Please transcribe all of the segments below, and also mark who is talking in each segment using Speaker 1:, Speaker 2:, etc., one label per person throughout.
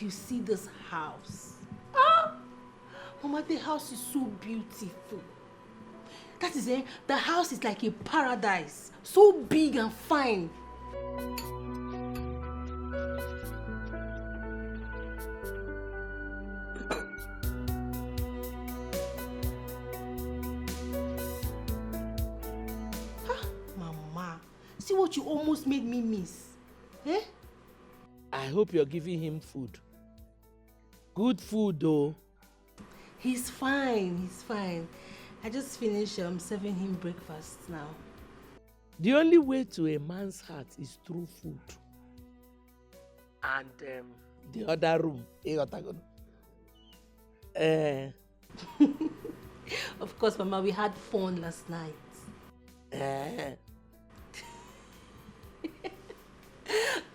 Speaker 1: you see this house. Mama, the house is so beautiful. That is it. The house is like a paradise. So big and fine. Mama, see what you almost made me miss. Eh?
Speaker 2: I hope you're giving him food. Good food though.
Speaker 1: He's fine, he's fine. I just finished serving him breakfast now.
Speaker 2: The only way to a man's heart is through food. And the other room.
Speaker 1: Of course, Mama, we had fun last night.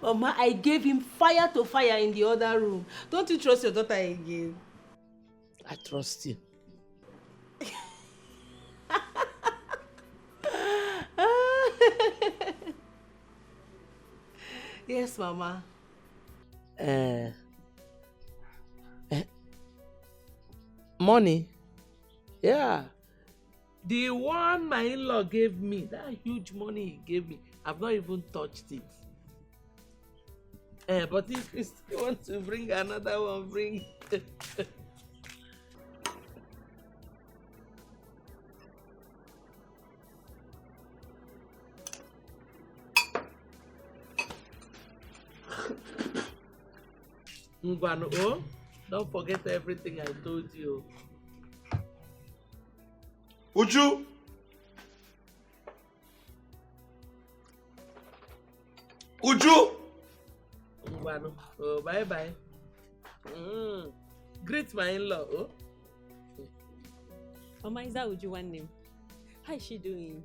Speaker 1: Mama, I gave him fire to fire in the other room. Don't you trust your daughter again?
Speaker 2: I trust you.
Speaker 1: Yes, Mama.
Speaker 2: Money? Yeah. The one my in-law gave me, that huge money he gave me, I've not even touched it. But if you still want to bring another one, bring. Ngwano, don't forget everything I told you.
Speaker 3: Uju! Uju!
Speaker 2: Ngwano, oh, bye-bye. Greet my in-law, oh.
Speaker 4: Mama, is that Uju one name? How is she doing?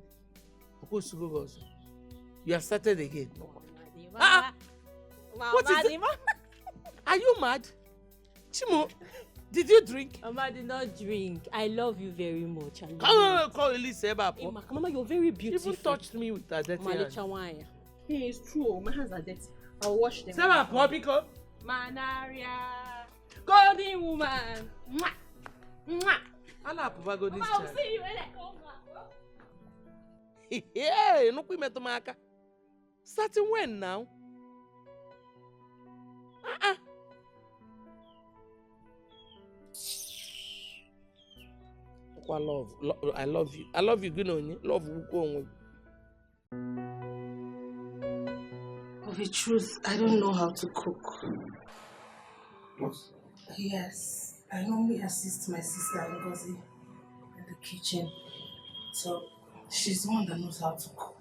Speaker 2: You have started again.
Speaker 4: What is it?
Speaker 2: Are you mad? Chimo, did you drink?
Speaker 4: Mama, I did not drink. I love you very much.
Speaker 2: Call Elise.
Speaker 4: Mama, you're very beautiful.
Speaker 2: Even touched me with a dirty hand.
Speaker 4: Hey, it's true. My hands are dirty. I'll wash them.
Speaker 2: Seba, Popiko.
Speaker 4: Manaria. Golden woman.
Speaker 2: Mwah. Mwah. Ala Papa go this
Speaker 4: I'll see you when I come back.
Speaker 2: Yeah, no put me to my starting when now? I love you. I love you, Gunoni. Love you.
Speaker 1: Of the truth, I don't know how to cook.
Speaker 3: What?
Speaker 1: Yes, I normally assist my sister Ngozi in the kitchen. So she's the one that knows how to cook.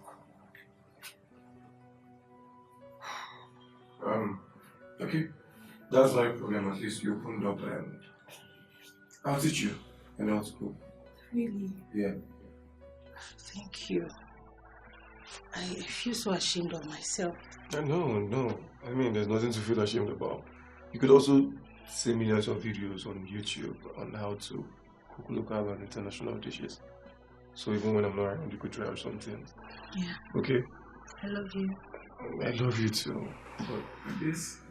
Speaker 3: Okay. That's my problem. At least you opened up and I'll teach you. I know how to cook.
Speaker 1: Really?
Speaker 3: Yeah.
Speaker 1: Thank you. I feel so ashamed of myself.
Speaker 3: No. I mean, there's nothing to feel ashamed about. You could also see millions of videos on YouTube on how to cook local and international dishes. So even when I'm not around, you could try out something.
Speaker 1: Yeah.
Speaker 3: Okay?
Speaker 1: I love you.
Speaker 3: I love you too. But this,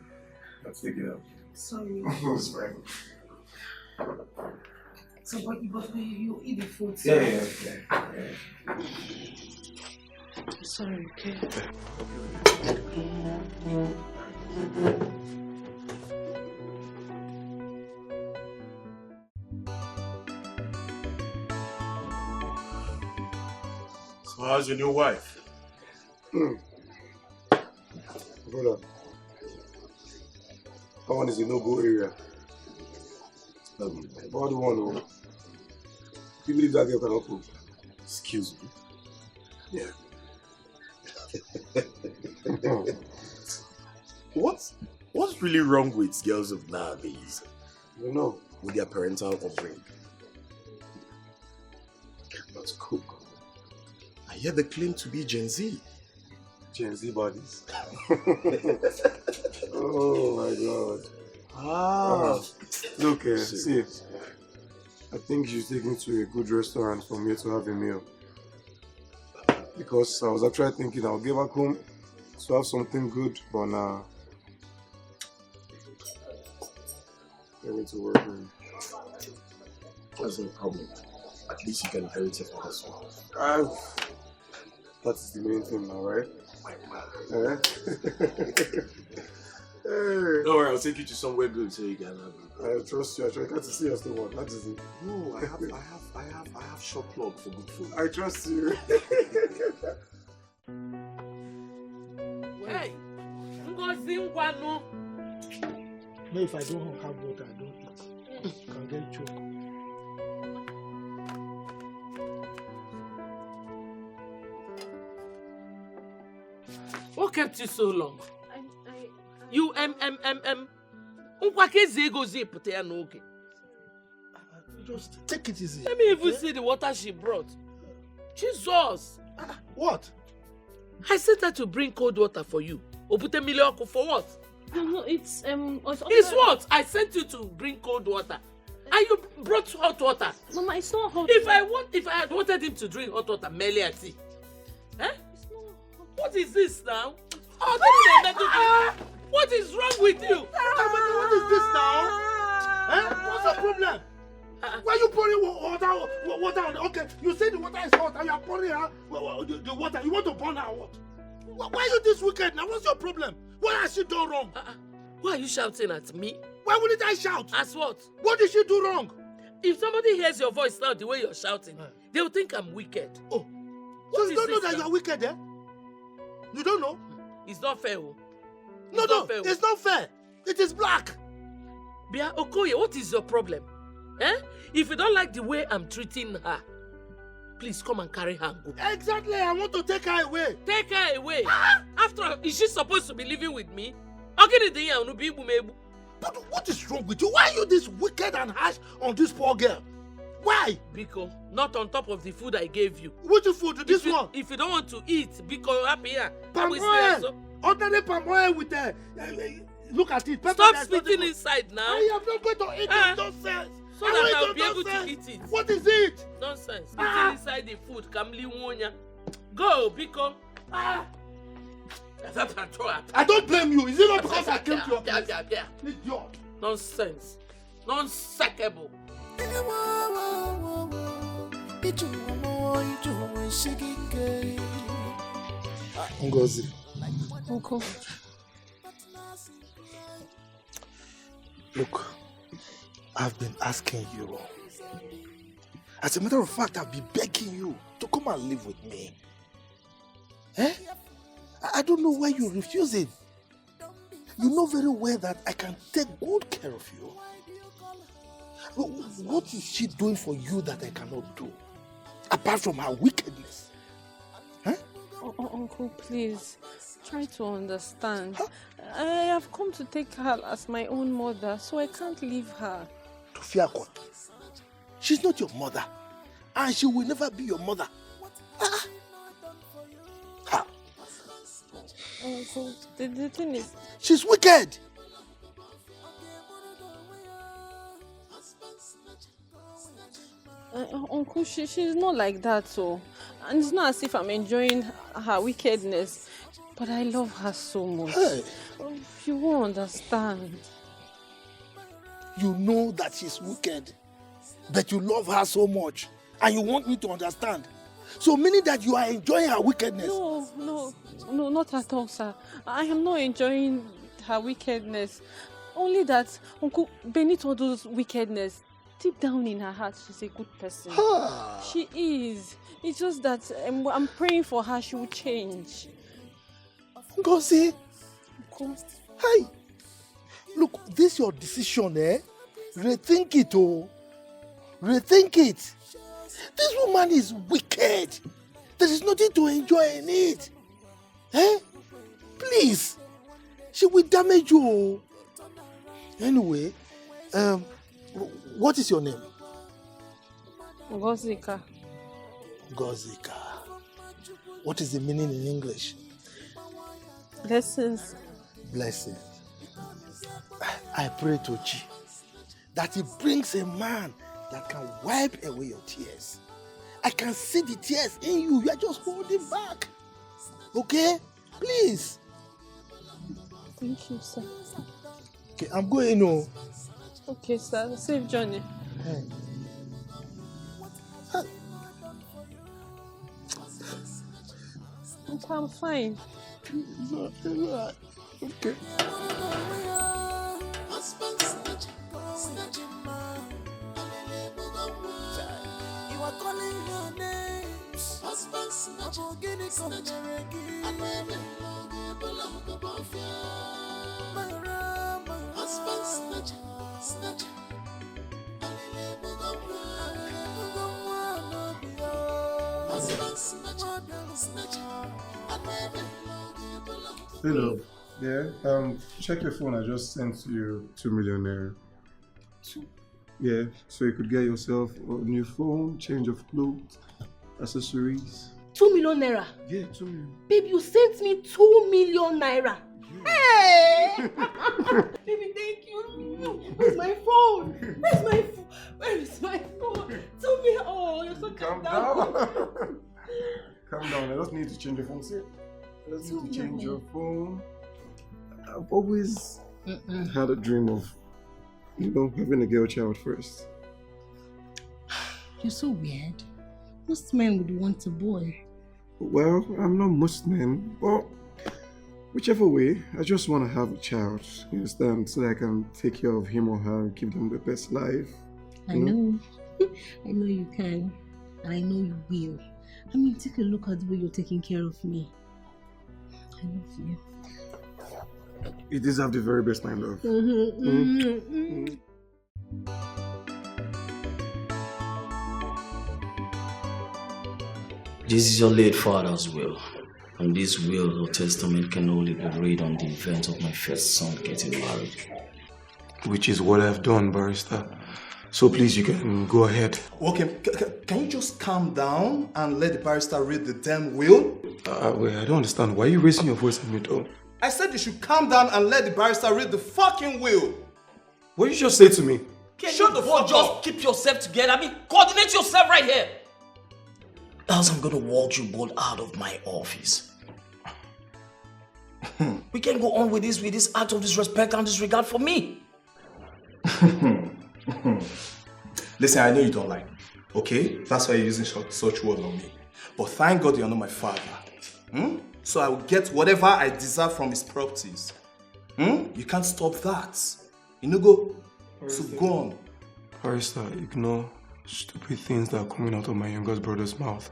Speaker 3: let's take it out.
Speaker 1: Sorry.
Speaker 3: It's fine.
Speaker 1: So, but you eat the food.
Speaker 3: So. Yeah.
Speaker 1: I'm sorry, okay?
Speaker 5: So how's your new wife?
Speaker 3: Brother, that one is a no-go area. About the one who you believe that girl cannot cook.
Speaker 5: Excuse me.
Speaker 3: Yeah.
Speaker 5: What's really wrong with girls of nowadays?
Speaker 3: You know.
Speaker 5: With their parental upbringing?
Speaker 3: Cannot cook.
Speaker 5: I hear they claim to be Gen Z.
Speaker 3: Gen Z bodies. Oh my God. Look, see, I think you should take me to a good restaurant for me to have a meal. Because I was actually thinking I'll get back home to have something good, but now. I need to work on.
Speaker 5: That's no problem. At least you can inherit it from us.
Speaker 3: That is the main thing now, right?
Speaker 5: Don't worry, I'll take you to somewhere good so you can have it.
Speaker 3: I trust you. I can't see us the one. That is it.
Speaker 5: No, I have short plug for good food.
Speaker 3: I trust you.
Speaker 2: Hey, Ngozi Ngwanu.
Speaker 6: No, if I don't have water, I don't eat. Can get choked.
Speaker 2: What kept you so long? You Nkwakezi gozi put ya n'oge.
Speaker 6: Just take it easy.
Speaker 2: Let me even see the water she brought. Jesus!
Speaker 6: What?
Speaker 2: I sent her to bring cold water for you. Opute milioku for what?
Speaker 4: No, it's
Speaker 2: It's what? I sent you to bring cold water. And you brought hot water.
Speaker 4: Mama, it's not hot.
Speaker 2: If I had wanted him to drink hot water, Melia tea. Eh?
Speaker 4: It's not hot.
Speaker 2: What is this now? Oh, what is wrong with you?
Speaker 6: What is this now? What's the problem? Why are you pouring water on? Okay, you say the water is hot and you are pouring the water. You want to burn her what? Why are you this wicked now? What's your problem? What has she done wrong?
Speaker 2: Why are you shouting at me?
Speaker 6: Why wouldn't I shout?
Speaker 2: As what?
Speaker 6: What did she do wrong?
Speaker 2: If somebody hears your voice now the way you're shouting, they'll think I'm wicked.
Speaker 6: Oh, so you don't know that you're wicked, eh? You don't know?
Speaker 2: It's not fair.
Speaker 6: No, it's not fair. It is black.
Speaker 2: Bia Okoye, what is your problem? Eh? If you don't like the way I'm treating her, please come and carry her and go.
Speaker 6: Exactly, I want to take her away.
Speaker 2: Take her away. After all, is she supposed to be living with me? But
Speaker 6: what is wrong with you? Why are you this wicked and harsh on this poor girl? Why?
Speaker 2: Biko, not on top of the food I gave you.
Speaker 6: Which food? This one?
Speaker 2: If you don't want to eat, Biko, happy here.
Speaker 6: Palm oil. Ordinary palm oil with the... look at it.
Speaker 2: Stop spitting inside now.
Speaker 6: I am not going to eat it. Nonsense.
Speaker 2: So that I'll be able to eat it.
Speaker 6: What is it?
Speaker 2: Nonsense. Spitting inside the food. Kamli Wonya. Go, Biko.
Speaker 6: I don't blame you. Is it not because I came to your place? Idiot.
Speaker 2: Nonsense. Non-sackable.
Speaker 6: Ngozi.
Speaker 4: Uncle.
Speaker 6: Look, I've been asking you. As a matter of fact, I've been begging you to come and live with me. Eh? I don't know why you're refusing. You know very well that I can take good care of you. What is she doing for you that I cannot do? Apart from her wickedness. Huh?
Speaker 4: Uncle, please, try to understand. Huh? I have come to take her as my own mother, so I can't leave her.
Speaker 6: Tufiakwa, she's not your mother, and she will never be your mother.
Speaker 4: Uncle, the thing is...
Speaker 6: She's wicked.
Speaker 4: Uncle, she's not like that, so. And it's not as if I'm enjoying her wickedness, but I love her so much.
Speaker 6: Hey.
Speaker 4: You won't understand.
Speaker 6: You know that she's wicked, but you love her so much, and you want me to understand. So meaning that you are enjoying her wickedness.
Speaker 4: No, not at all, sir. I am not enjoying her wickedness. Only that Uncle, beneath all those wickedness, deep down in her heart, she's a good person. She is. It's just that I'm praying for her, she will change.
Speaker 6: Go see.
Speaker 4: Uncle.
Speaker 6: Hey, look, this is your decision, eh? Rethink it, oh. Rethink it. This woman is wicked. There is nothing to enjoy in it. Eh? Please. She will damage you. Anyway, what is your name?
Speaker 4: Ngozika.
Speaker 6: Ngozika. What is the meaning in English?
Speaker 4: Blessings.
Speaker 6: Blessings. I pray to Chi that he brings a man that can wipe away your tears. I can see the tears in you. You are just holding back. Okay? Please.
Speaker 4: Thank you, sir.
Speaker 6: Okay, I'm going.
Speaker 4: Okay, sir. Safe journey.
Speaker 6: Hey.
Speaker 4: Uncle, I'm fine.
Speaker 6: Okay.
Speaker 7: You are calling your names. Husband snatch, snatch, and women belong above you. Husband snatch, snatch, husband snatch, snatch, and women belong.
Speaker 3: Hello. Yeah. Check your phone. I just sent you 2 million naira. Yeah. So you could get yourself a new phone, change of clothes, accessories.
Speaker 1: 2 million naira.
Speaker 3: Yeah, 2 million.
Speaker 1: Babe, you sent me 2 million naira. Hey! Baby, thank you. Where's my phone? Where's my phone? Where is my phone? 2 million. Oh, you're so
Speaker 3: Calm
Speaker 1: down.
Speaker 3: Calm down. I just need to change your phone. See? I just need to change your phone. I've always had a dream of, having a girl child first.
Speaker 1: You're so weird. Most men would want a boy.
Speaker 3: Well, I'm not Muslim, but whichever way, I just want to have a child, you understand, so that I can take care of him or her, give them the best life.
Speaker 1: I know. I know you can. And I know you will. I mean, take a look at the way you're taking care of me. I love you.
Speaker 3: You deserve the very best, my love.
Speaker 8: This is your late father's will, and this will or testament can only be read on the event of my first son getting married.
Speaker 3: Which is what I've done, barrister. So please, you can go ahead.
Speaker 9: Okay, can you just calm down and let the barrister read the damn will?
Speaker 3: Wait, I don't understand. Why are you raising your voice at me, though?
Speaker 9: I said you should calm down and let the barrister read the fucking will.
Speaker 3: What did you just say to me?
Speaker 8: Shut the fuck up! Just keep yourself together. I mean, coordinate yourself right here. Else I'm gonna walk you both out of my office. We can't go on with this act of disrespect and disregard for me.
Speaker 9: Listen, I know you don't like me, okay? That's why you're using such words on me. But thank God you're not my father. So I will get whatever I deserve from his properties. You can't stop that. Go. So go on.
Speaker 3: Barrister, ignore stupid things that are coming out of my youngest brother's mouth.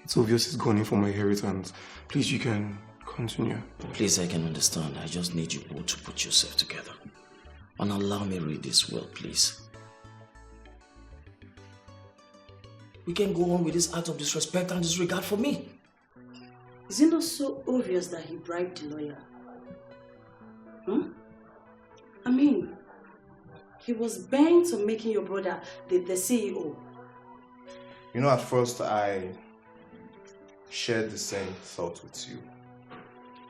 Speaker 3: It's obvious he's gone in for my inheritance. Please, you can continue.
Speaker 8: Please, I can understand. I just need you both to put yourself together. And allow me read this will, please. We can go on with this act of disrespect and disregard for me.
Speaker 10: Is it not so obvious that he bribed the lawyer? I mean, he was bent on making your brother the CEO.
Speaker 9: At first I shared the same thought with you.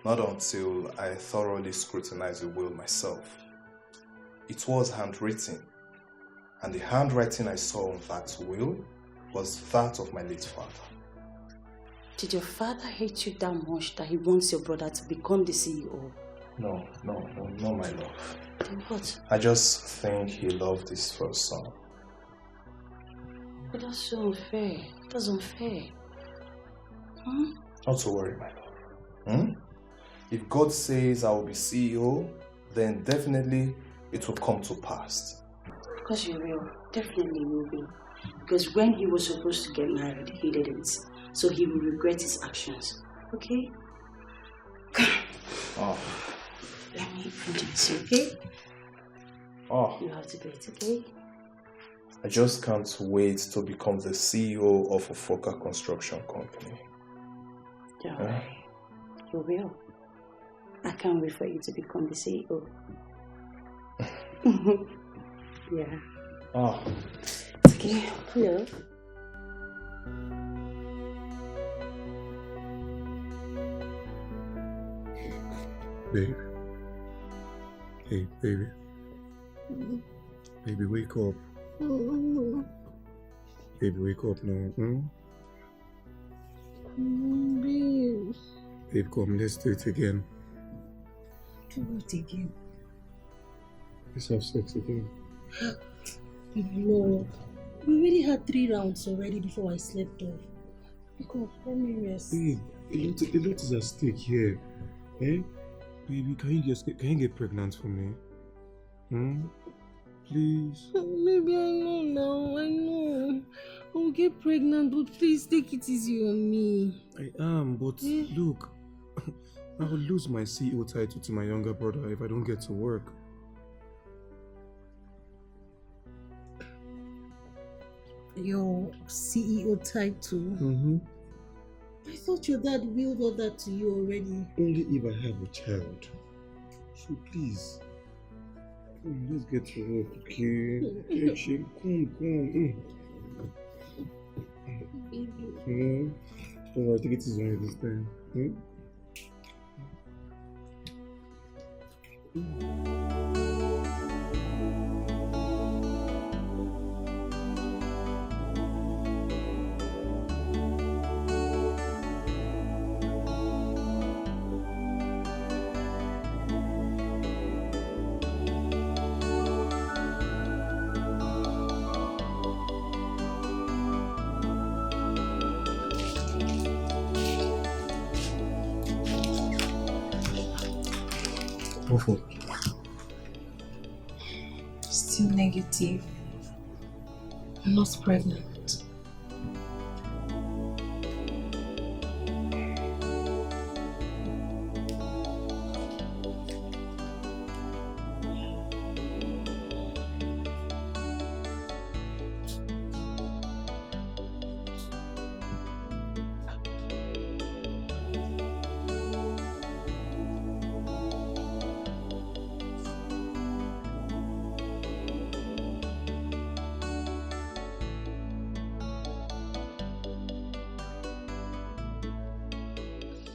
Speaker 9: Not until I thoroughly scrutinized the will myself. It was handwritten, and the handwriting I saw on that will was that of my late father.
Speaker 10: Did your father hate you that much that he wants your brother to become the CEO?
Speaker 9: No, my love.
Speaker 10: Then what?
Speaker 9: I just think he loved his first son.
Speaker 10: But that's so unfair. That's unfair.
Speaker 9: Not to worry, my love. If God says I will be CEO, then definitely it will come to pass.
Speaker 10: Of course you will. Definitely will be. Because when he was supposed to get married, he didn't. So he will regret his actions. Okay?
Speaker 9: Oh.
Speaker 10: Let me introduce you, okay?
Speaker 9: Oh.
Speaker 10: You have to do it, okay?
Speaker 9: I just can't wait to become the CEO of a Foka construction company.
Speaker 10: Don't worry. You will. I can't wait for you to become the CEO. Yeah.
Speaker 9: Oh.
Speaker 10: It's okay. Hello.
Speaker 3: Babe. Hey, baby. Baby, wake up. Baby, wake up now.
Speaker 1: Babe.
Speaker 3: Babe, come, let's do it again.
Speaker 1: Do it again.
Speaker 3: Let's have sex again.
Speaker 1: No. We already had 3 rounds already before I slept off. God, let me rest.
Speaker 3: Babe, a lot is at stake here. Eh? Baby, can you get pregnant for me? Please?
Speaker 1: Maybe I know now, I know. I'll get pregnant, but please take it easy on me.
Speaker 3: I am, but look, I will lose my CEO title to my younger brother if I don't get to work.
Speaker 1: Your CEO title? I thought your dad willed all that to you already.
Speaker 3: Only if I have a child. So please, come, let's get to work, okay? Come.
Speaker 1: Baby.
Speaker 3: Don't worry, take it easy on you this time.
Speaker 1: Still negative. I'm not pregnant.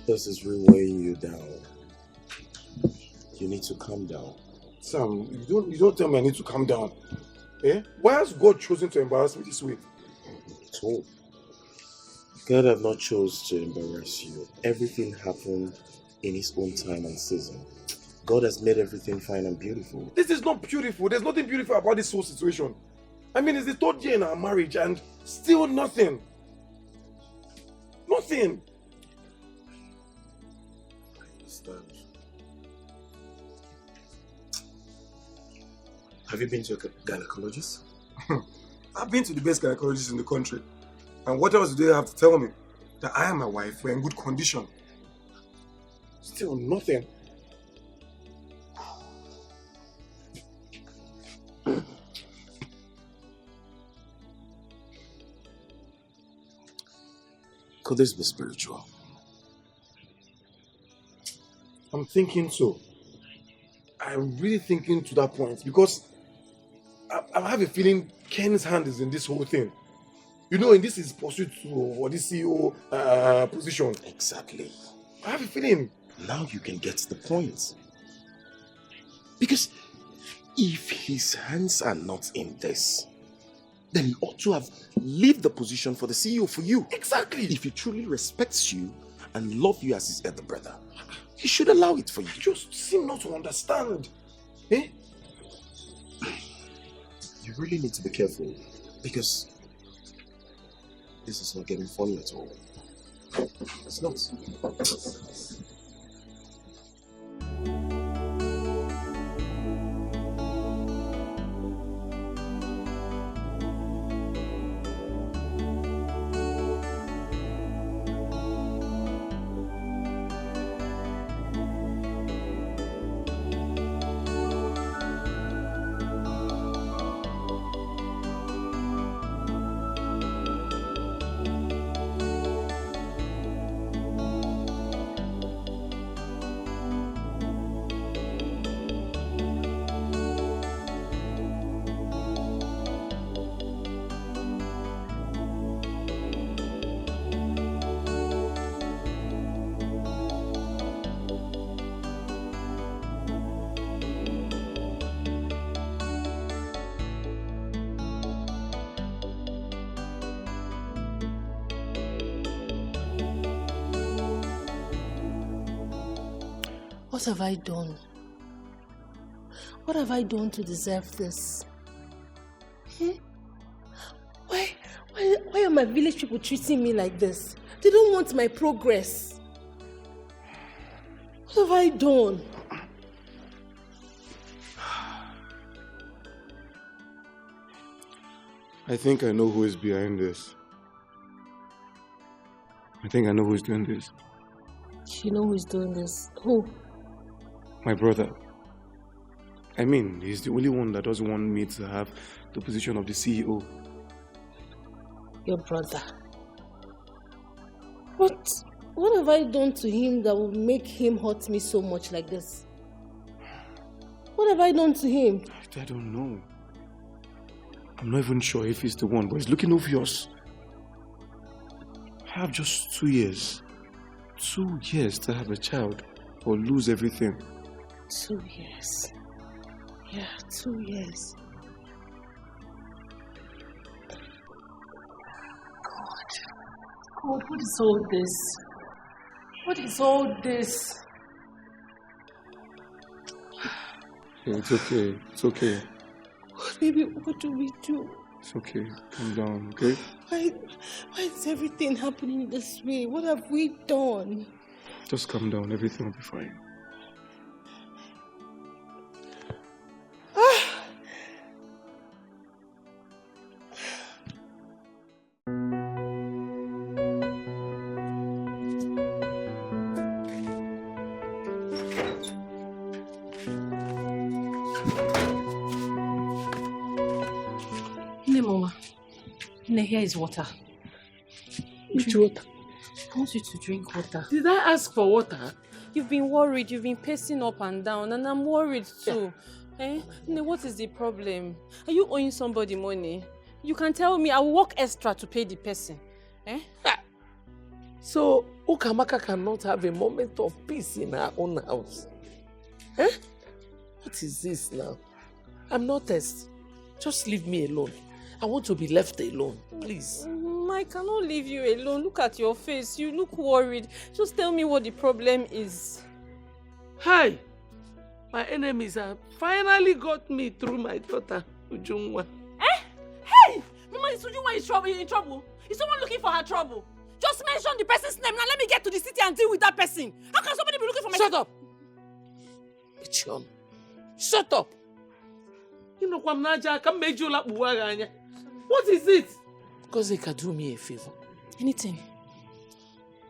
Speaker 5: This is really weighing you down. You need to calm down.
Speaker 6: Sam, you don't tell me I need to calm down. Eh? Why has God chosen to embarrass me this way?
Speaker 5: So, God have not chose to embarrass you. Everything happened in His own time and season. God has made everything fine and beautiful.
Speaker 6: This is not beautiful. There's nothing beautiful about this whole situation. I mean, it's the 3rd year in our marriage and still nothing. Nothing.
Speaker 5: I understand. Have you been to a gynecologist?
Speaker 6: I've been to the best gynecologist in the country. And what else do they have to tell me? That I and my wife were in good condition. Still nothing.
Speaker 5: Could this be spiritual?
Speaker 6: I'm thinking so. I'm really thinking to that point because I have a feeling Ken's hand is in this whole thing. You know, in this is pursuit for this CEO position.
Speaker 5: Exactly.
Speaker 6: I have a feeling.
Speaker 5: Now you can get the point. Because if his hands are not in this, then he ought to have left the position for the CEO for you.
Speaker 6: Exactly.
Speaker 5: If he truly respects you and loves you as his elder brother, he should allow it for you.
Speaker 6: You just seem not to understand. Eh?
Speaker 5: You really need to be careful because this is not getting funny at all. It's not.
Speaker 1: What have I done? What have I done to deserve this? Why are my village people treating me like this? They don't want my progress. What have I done?
Speaker 3: I think I know who is behind this. I think I know who is doing this.
Speaker 1: You know who is doing this? Who?
Speaker 3: My brother. I mean, he's the only one that doesn't want me to have the position of the CEO.
Speaker 1: Your brother? What have I done to him that will make him hurt me so much like this? What have I done to him?
Speaker 3: I don't know. I'm not even sure if he's the one, but it's looking obvious. I have just 2 years. 2 years to have a child or lose everything.
Speaker 1: 2 years. Yeah, 2 years. God, what is all this? What is all this?
Speaker 3: It's okay. It's okay.
Speaker 1: Baby, what do we do?
Speaker 3: It's okay. Calm down, okay?
Speaker 1: Why is everything happening this way? What have we done?
Speaker 3: Just calm down. Everything will be fine.
Speaker 4: Here is water.
Speaker 2: Which water?
Speaker 4: I want you to drink water.
Speaker 2: Did I ask for water?
Speaker 4: You've been worried, you've been pacing up and down, and I'm worried too. What is the problem? Are you owing somebody money? You can tell me, I will work extra to pay the person.
Speaker 2: So, Ukamaka cannot have a moment of peace in her own house. What is this now? I'm not test. Just leave me alone. I want to be left alone, please.
Speaker 4: I cannot leave you alone. Look at your face. You look worried. Just tell me what the problem is.
Speaker 2: Hi! My enemies have finally got me through my daughter, Ujungwa.
Speaker 11: Hey! Mama, is Ujungwa in trouble? Is someone looking for her trouble? Just mention the person's name. Now let me get to the city and deal with that person. How can somebody be looking for my...
Speaker 2: Shut up! Bichon. Shut up! What is it? Because they can do me a favor.
Speaker 4: Anything.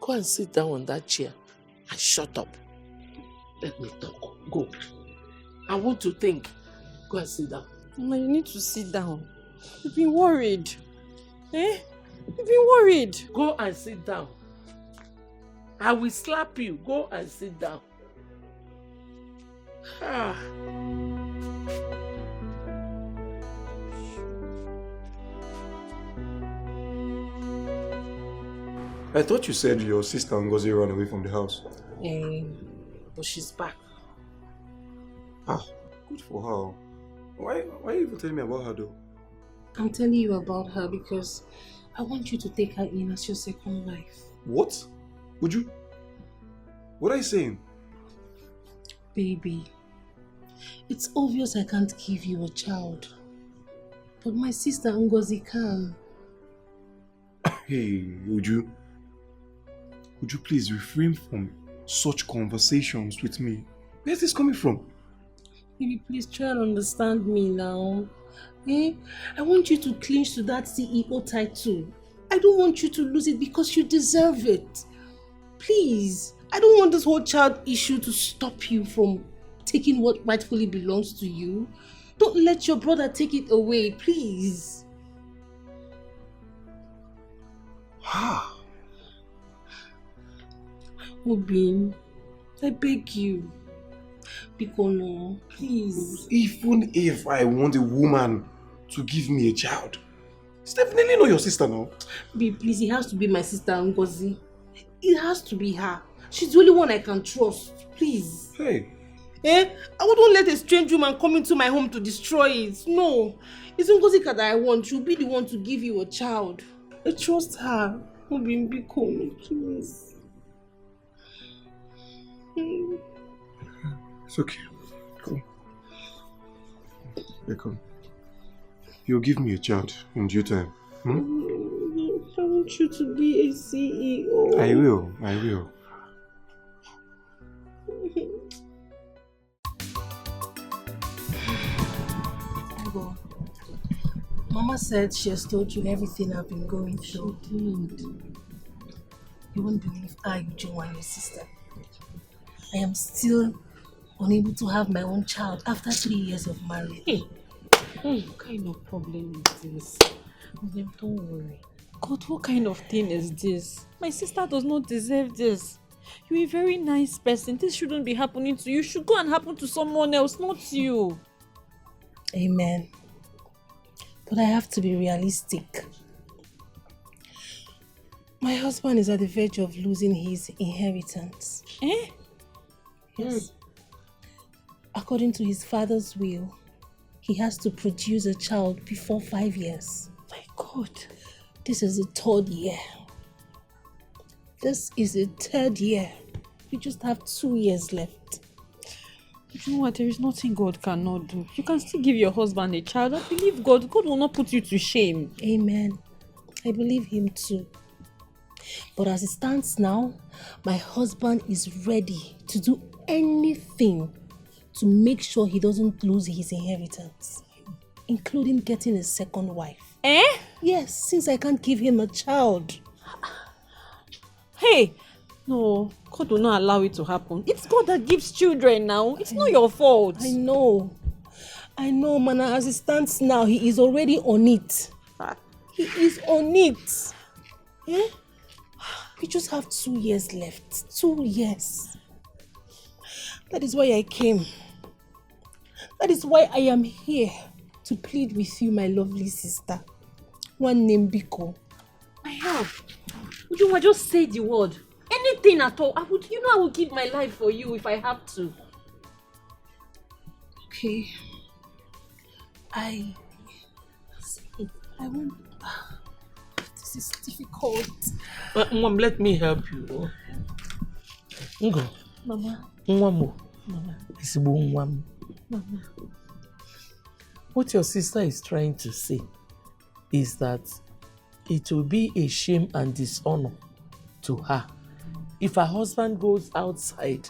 Speaker 2: Go and sit down on that chair and shut up. Let me talk. Go. I want to think. Go and sit down.
Speaker 4: Mama, you need to sit down. You've been worried. You've been worried.
Speaker 2: Go and sit down. I will slap you. Go and sit down.
Speaker 3: I thought you said your sister Ngozi ran away from the house.
Speaker 2: But she's back.
Speaker 3: Good for her. Why are you even telling me about her though?
Speaker 1: I'm telling you about her because I want you to take her in as your second wife.
Speaker 3: What? Would you? What are you saying?
Speaker 1: Baby, it's obvious I can't give you a child. But my sister Ngozi can.
Speaker 3: Hey, would you please refrain from such conversations with me? Where's this coming from?
Speaker 1: Baby, please try and understand me now. I want you to clinch to that CEO title. I don't want you to lose it because you deserve it. Please, I don't want this whole child issue to stop you from taking what rightfully belongs to you. Don't let your brother take it away, please. Obin, I beg you. Bikono, please.
Speaker 3: Even if I want a woman to give me a child, it's definitely not your sister now.
Speaker 1: Babe, please, it has to be my sister Ngozi. It has to be her. She's the only one I can trust. Please.
Speaker 3: Hey.
Speaker 1: I wouldn't let a strange woman come into my home to destroy it. No. It's Ngozi that I want. She'll be the one to give you a child. I trust her. Obin, Bikono, please.
Speaker 3: It's okay. Come. Here, come. You'll give me a child in due time. Hmm?
Speaker 1: I want you to be a CEO.
Speaker 3: I will. I will.
Speaker 1: Mama said she has told you everything I've been going through. You won't believe I, Joe, and your sister. I am still unable to have my own child after 3 years of marriage.
Speaker 4: Hey, what kind of problem is this? Don't worry. God, what kind of thing is this? My sister does not deserve this. You're a very nice person. This shouldn't be happening to you. It should go and happen to someone else, not you.
Speaker 1: Amen. But I have to be realistic. My husband is at the verge of losing his inheritance.
Speaker 4: Eh?
Speaker 1: Yes. According to his father's will, he has to produce a child before 5 years.
Speaker 4: My God.
Speaker 1: This is the 3rd year. This is the 3rd year. We just have 2 years left.
Speaker 4: You know what? There is nothing God cannot do. You can still give your husband a child. I believe God. God will not put you to shame.
Speaker 1: Amen. I believe him too. But as it stands now, my husband is ready to do anything to make sure he doesn't lose his inheritance, including getting a second wife.
Speaker 4: Eh?
Speaker 1: Yes, since I can't give him a child.
Speaker 4: Hey! No, God will not allow it to happen. It's God that gives children now. It's not your fault.
Speaker 1: I know, Mana. As it stands now, he is already on it. He is on it. Yeah? We just have 2 years left. 2 years. That is why I came. That is why I am here to plead with you, my lovely sister. One name Biko.
Speaker 4: My help. Would you just say the word? Anything at all. I would give my life for you if I have to.
Speaker 1: Okay. I won't. This is difficult.
Speaker 2: Mom, let me help you. Ngo.
Speaker 1: Mama.
Speaker 2: Mama.
Speaker 1: Mama. Mama.
Speaker 2: What your sister is trying to say is that it will be a shame and dishonor to her if her husband goes outside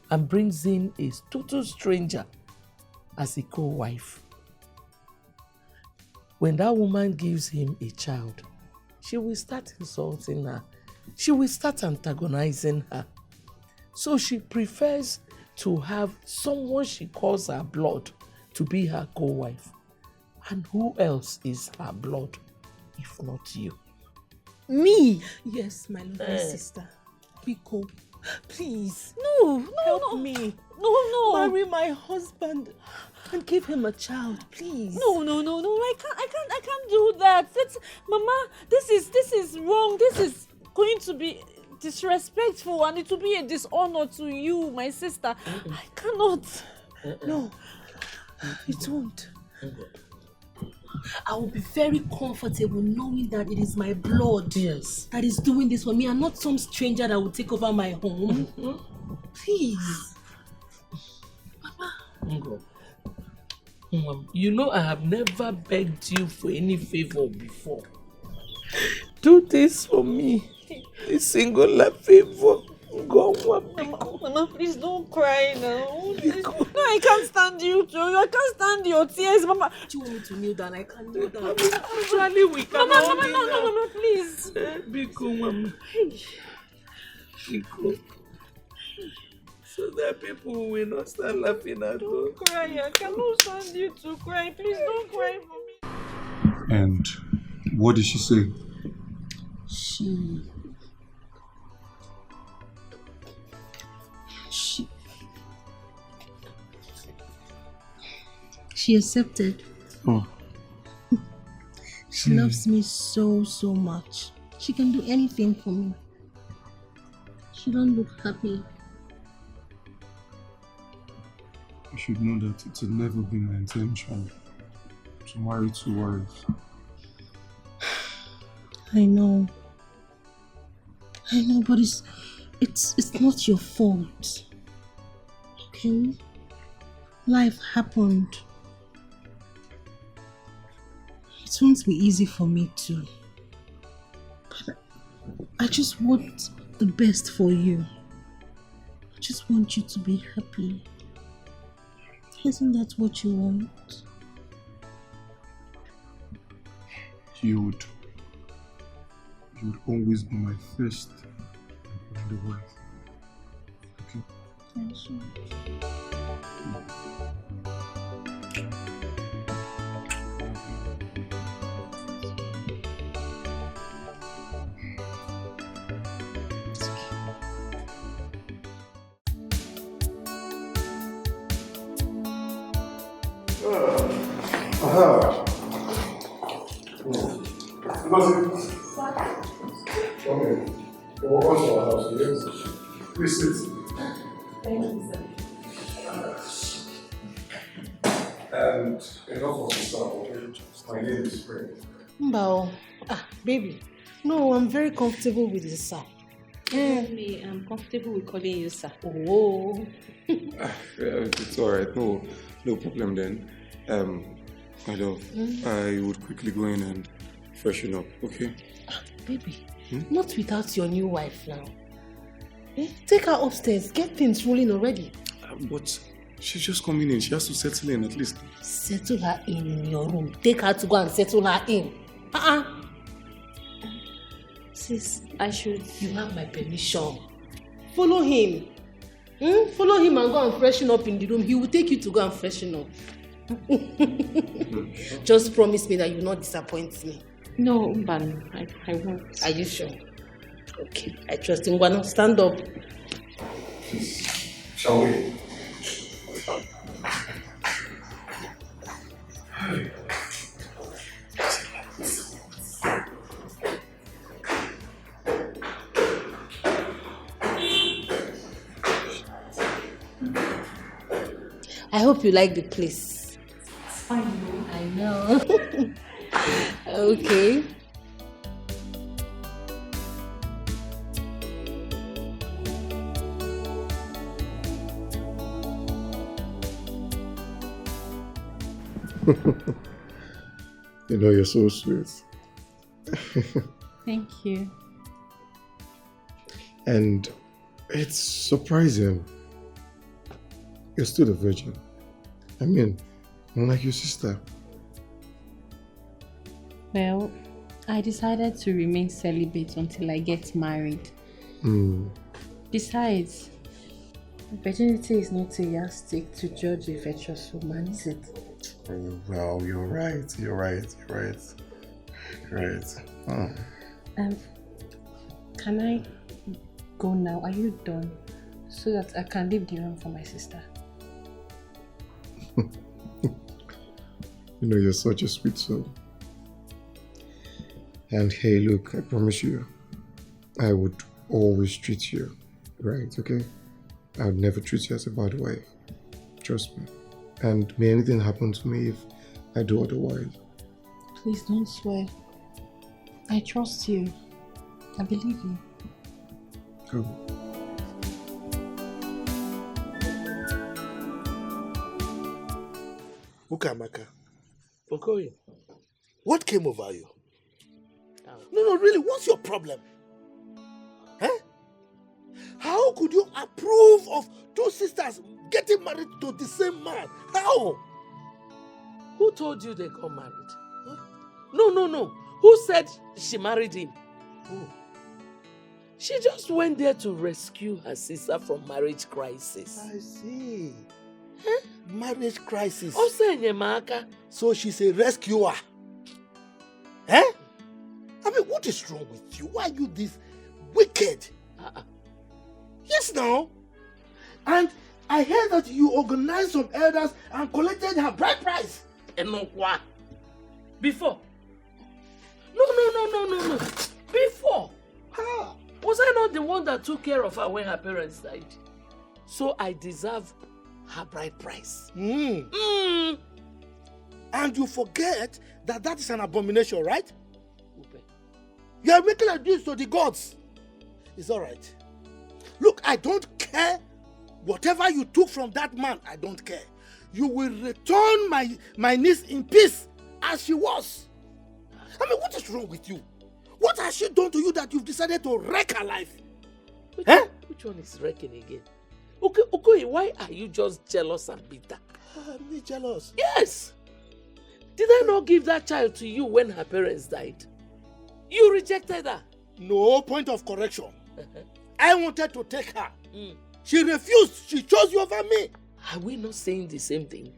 Speaker 2: and brings in a total stranger as a co-wife. When that woman gives him a child, she will start insulting her. She will start antagonizing her. So she prefers to have someone she calls her blood to be her co-wife. And who else is her blood if not you?
Speaker 1: Me? Yes, my lovely sister. Biko, please.
Speaker 4: No,
Speaker 1: help me.
Speaker 4: No.
Speaker 1: Marry my husband and give him a child, please.
Speaker 4: No. I can't do that. Mama, this is wrong. This is going to be disrespectful and it will be a dishonor to you, my sister. I cannot.
Speaker 1: No, it won't. I will be very comfortable knowing that it is my blood that is doing this for me and not some stranger that will take over my home. Please.
Speaker 2: Mama. You know I have never begged you for any favor before. Do this for me. A singular favor.
Speaker 4: Mama, please don't cry now. No, I can't stand you too. I can't stand your tears, Mama.
Speaker 1: Do you want me to kneel down? I can't kneel down.
Speaker 2: Actually, we can.
Speaker 4: Mama, please.
Speaker 2: Biko, Mama. Biko. So that people will not start laughing at you.
Speaker 4: Don't cry. I cannot stand you to cry. Please don't cry for me.
Speaker 3: And what did she say?
Speaker 1: She accepted.
Speaker 3: Oh.
Speaker 1: She loves me so much. She can do anything for me. She don't look happy.
Speaker 3: You should know that it will never be my intention to marry 2 wives.
Speaker 1: I know, but it's not your fault. Okay? Life happened. It won't be easy for me too. But I just want the best for you. I just want you to be happy. Isn't that what you want?
Speaker 3: You would always be my first and only wife. Okay?
Speaker 1: Yes,
Speaker 3: Okay. Welcome to our house, yes? Please sit.
Speaker 1: Thank you, sir.
Speaker 3: And enough of the stuff, okay? My name is Frank.
Speaker 1: Mbao. Baby. No, I'm very comfortable with this, sir.
Speaker 10: Me, I'm comfortable with calling you sir.
Speaker 1: Oh.
Speaker 3: It's alright, no problem then. My love, I would quickly go in and freshen up, okay?
Speaker 1: Baby, not without your new wife now. Take her upstairs, get things rolling already.
Speaker 3: But she's just coming in, she has to settle in at least.
Speaker 1: Settle her in your room. Take her to go and settle her in. Sis, you have my permission. Follow him. Follow him and go and freshen up in the room. He will take you to go and freshen up. Just promise me that you will not disappoint me.
Speaker 10: No, Mban, I won't.
Speaker 1: Are you sure? Okay, I trust him. Now stand up.
Speaker 3: Shall we?
Speaker 1: I hope you like the place.
Speaker 10: It's fine.
Speaker 1: I know. Okay.
Speaker 3: You know, you're so sweet.
Speaker 10: Thank you.
Speaker 3: And it's surprising. You're still a virgin. I mean, unlike your sister.
Speaker 10: Well, I decided to remain celibate until I get married. Besides, virginity is not a yardstick to judge a virtuous woman, is it?
Speaker 3: Well, you're right.
Speaker 10: Can I go now? Are you done? So that I can leave the room for my sister.
Speaker 3: You know, you're such a sweet soul. And hey, look, I promise you, I would always treat you right, okay? I would never treat you as a bad wife. Trust me. And may anything happen to me if I do otherwise.
Speaker 10: Please don't swear. I trust you. I believe you.
Speaker 3: Go.
Speaker 6: Ukamaka,
Speaker 2: Okoye.
Speaker 6: what came over you? No, really, what's your problem? How could you approve of two sisters getting married to the same man? How?
Speaker 2: Who told you they got married? No. Who said she married him? Who? She just went there to rescue her sister from marriage crisis.
Speaker 6: I see. Marriage crisis.
Speaker 2: So
Speaker 6: she's a rescuer. I mean, what is wrong with you? Why are you this wicked? Yes, now. And I heard that you organized some elders and collected her bride price.
Speaker 2: And no what? Before? No. Before? Was I not the one that took care of her when her parents died? So I deserve her bride price.
Speaker 6: And you forget that that is an abomination, right? You are making a deal to the gods. It's all right. Look, I don't care. Whatever you took from that man, I don't care. You will return my niece in peace as she was. I mean, what is wrong with you? What has she done to you that you've decided to wreck her life?
Speaker 2: Which one is wrecking again? Okay, Okoye, why are you just jealous and bitter?
Speaker 6: I'm not jealous.
Speaker 2: Yes! Did I not give that child to you when her parents died? You rejected her.
Speaker 6: No point of correction. I wanted to take her. She refused. She chose you over me.
Speaker 2: Are we not saying the same thing?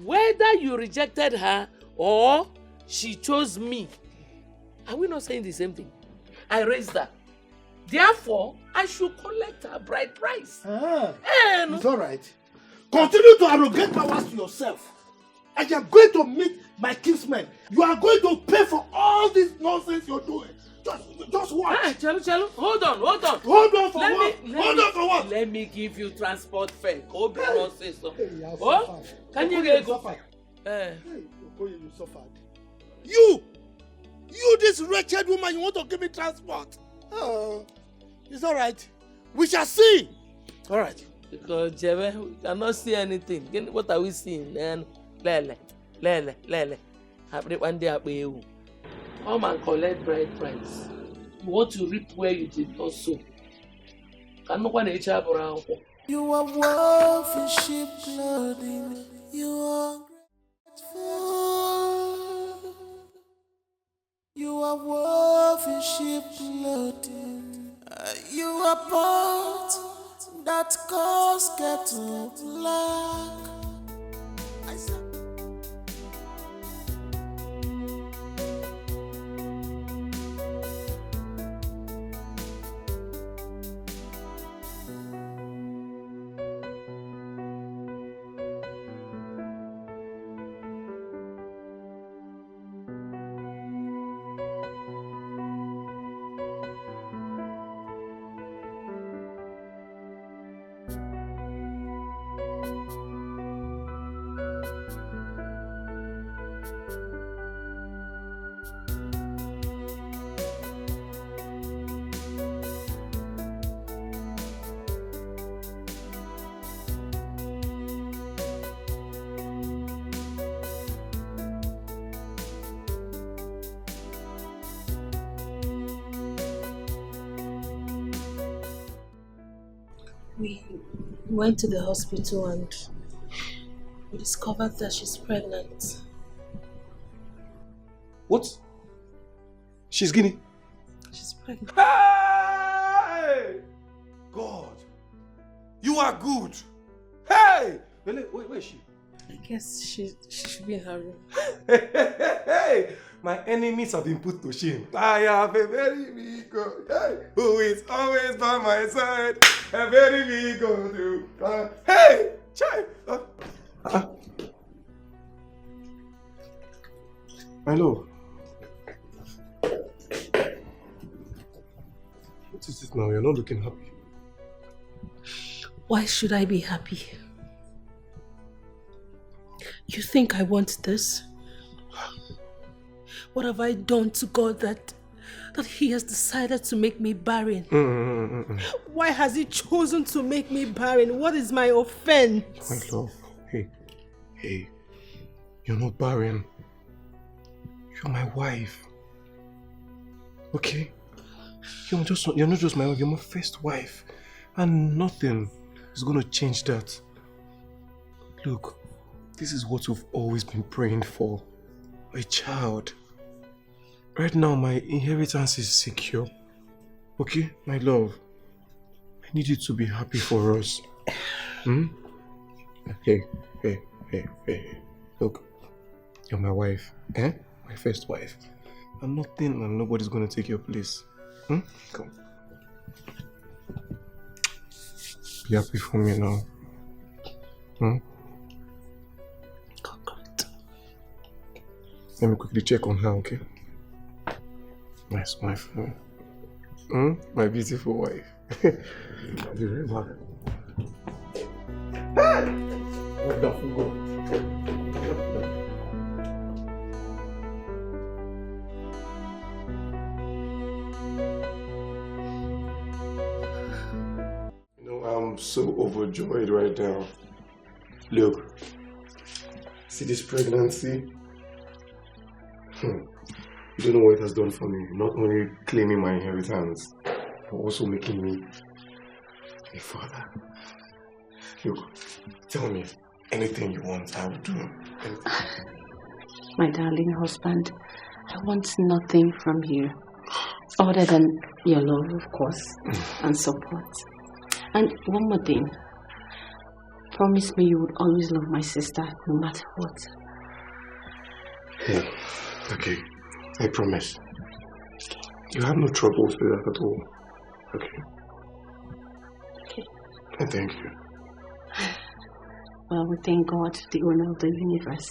Speaker 2: Whether you rejected her or she chose me, are we not saying the same thing? I raised her. Therefore, I should collect her bride price. And
Speaker 6: it's all right. Continue to arrogate powers to yourself. I am going to meet my kinsmen. You are going to pay for all this nonsense you're doing. Just watch.
Speaker 2: Chalo, hold on.
Speaker 6: Hold on for what? Hold on for what?
Speaker 2: Let me give you transport fare. Hold on, not say so.
Speaker 6: Oh?
Speaker 2: Can you get go?
Speaker 6: Hey, you suffered. You, this wretched woman, you want to give me transport? Oh, it's all right. We shall see. All right.
Speaker 2: Because Jebe, we cannot see anything. What are we seeing? Then lele. One day, come and collect bride price. You want to reap where you did not sow.
Speaker 7: You are worth in sheep clothing. You are grateful. You are worth in sheep clothing. You are part that cause get to black. I said.
Speaker 1: We went to the hospital and we discovered that she's pregnant.
Speaker 3: What? She's Guinea?
Speaker 1: She's pregnant.
Speaker 3: Hey! God! You are good! Hey! Where is she?
Speaker 1: I guess she should be in her room.
Speaker 3: Hey! My enemies have been put to shame. I have a very big God, hey, who is always by my side. A very big God. Hey! Child! Hello. What is it now? You're not looking happy.
Speaker 1: Why should I be happy? You think I want this? What have I done to God that he has decided to make me barren? Why has he chosen to make me barren? What is my offense?
Speaker 3: My love, hey, you're not barren. You're my wife. Okay? You're not just my wife, you're my first wife. And nothing is gonna change that. Look, this is what we've always been praying for. A child. Right now, my inheritance is secure. Okay, my love? I need you to be happy for us. Hey. Look, you're my wife, eh? My first wife. And nothing and nobody's gonna take your place. Come. Be happy for me now. Let me quickly check on her, okay? Nice wife. My beautiful wife. I'll be right back. Wonderful God. You know, I'm so overjoyed right now. Look, see this pregnancy? You don't know what it has done for me. Not only claiming my inheritance, but also making me a father. Look, tell me anything you want, I will do. Anything.
Speaker 10: My darling husband, I want nothing from you other than your love, of course, and support. And one more thing. Promise me you would always love my sister, no matter what.
Speaker 3: Yeah, okay. I promise. You have no troubles with that at all. Okay.
Speaker 10: Okay.
Speaker 3: And thank you.
Speaker 10: Well, we thank God, the owner of the universe.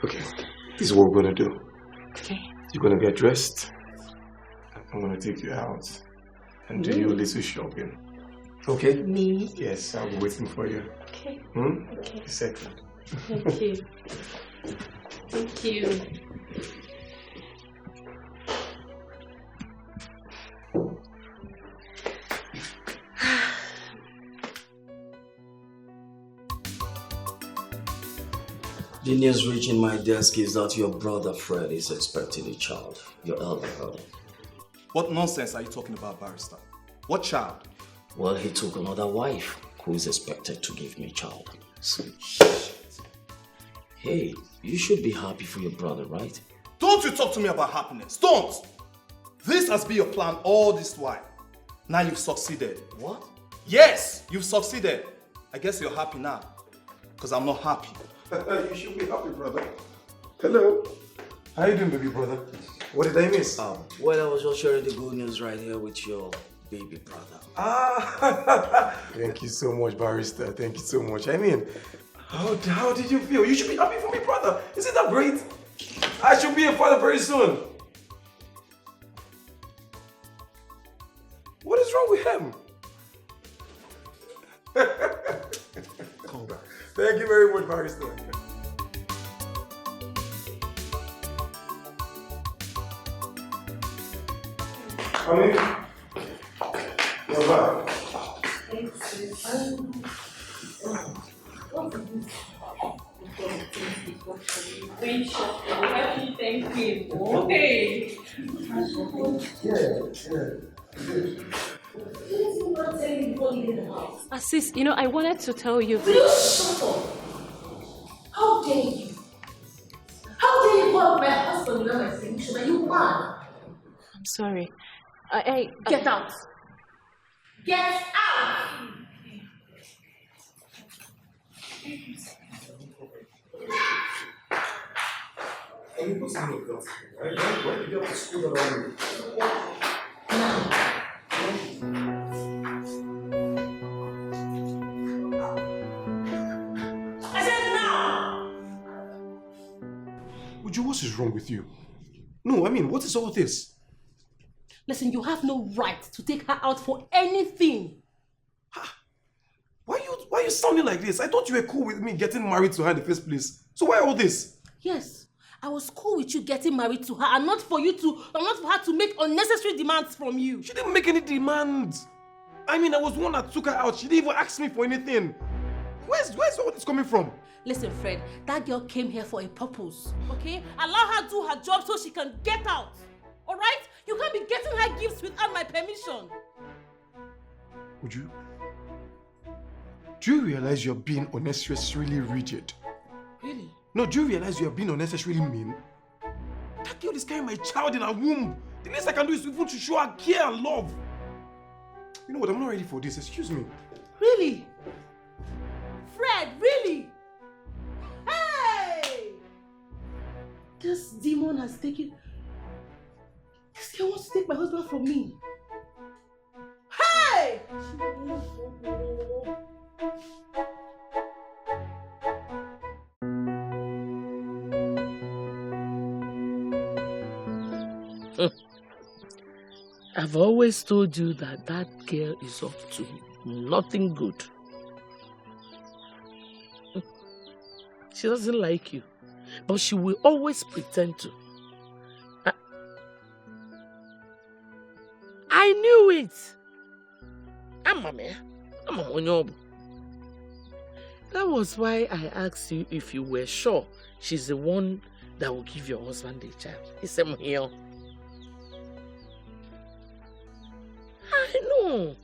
Speaker 3: Okay. This is what we're gonna do.
Speaker 10: Okay.
Speaker 3: You're gonna get dressed. I'm gonna take you out and do your little shopping. Okay?
Speaker 10: Me?
Speaker 3: Yes, I'll be waiting for you.
Speaker 10: Okay.
Speaker 3: Okay. Second.
Speaker 10: Thank you. Thank you.
Speaker 8: The news reaching my desk is that your brother Fred is expecting a child, your elder brother.
Speaker 9: What nonsense are you talking about, barrister? What child?
Speaker 8: Well, he took another wife who is expected to give me a child. So, hey, you should be happy for your brother, right?
Speaker 9: Don't you talk to me about happiness. Don't! This has been your plan all this while. Now you've succeeded.
Speaker 8: What?
Speaker 9: Yes, you've succeeded. I guess you're happy now. Because I'm not happy.
Speaker 3: You should be happy, brother. Hello. How you doing, baby brother? What did I miss?
Speaker 8: Well, I was just sharing the good news right here with your baby brother.
Speaker 3: Thank you so much, barrister. Thank you so much. I mean, how did you feel? You should be happy for me, brother. Isn't that great? I should be a father very soon. What is wrong with him? Thank you very much, barrister. Honey, you're back.
Speaker 11: Sis, I wanted to tell you.
Speaker 1: How dare you? How dare you go out my husband without my permission? Are you mad?
Speaker 11: I'm sorry.
Speaker 1: Get out! Get out!
Speaker 3: Why did you have to screw that on me?
Speaker 1: I said now!
Speaker 3: Uju, what is wrong with you? No, I mean, what is all this?
Speaker 1: Listen, you have no right to take her out for anything.
Speaker 3: Why are you sounding like this? I thought you were cool with me getting married to her in the first place. So why all this?
Speaker 1: Yes, I was cool with you getting married to her and not for her to make unnecessary demands from you.
Speaker 3: She didn't make any demands. I mean, I was the one that took her out. She didn't even ask me for anything. Where's all this coming from?
Speaker 1: Listen, Fred, that girl came here for a purpose, okay? Allow her to do her job so she can get out, all right? You can't be getting her gifts without my permission.
Speaker 3: Uju, do you realize you're being unnecessarily rigid?
Speaker 1: Really?
Speaker 3: No, do you realize you're being unnecessarily mean? That girl is carrying my child in her womb. The least I can do is even to show her care and love. You know what? I'm not ready for this. Excuse me.
Speaker 1: Really? Fred, really? Hey! This demon has taken... This girl wants to take my husband from me. Hey!
Speaker 2: I've always told you that girl is up to nothing good. She doesn't like you, but she will always pretend to. I knew it. That was why I asked you if you were sure she's the one that will give your husband a child. It's a here. I know.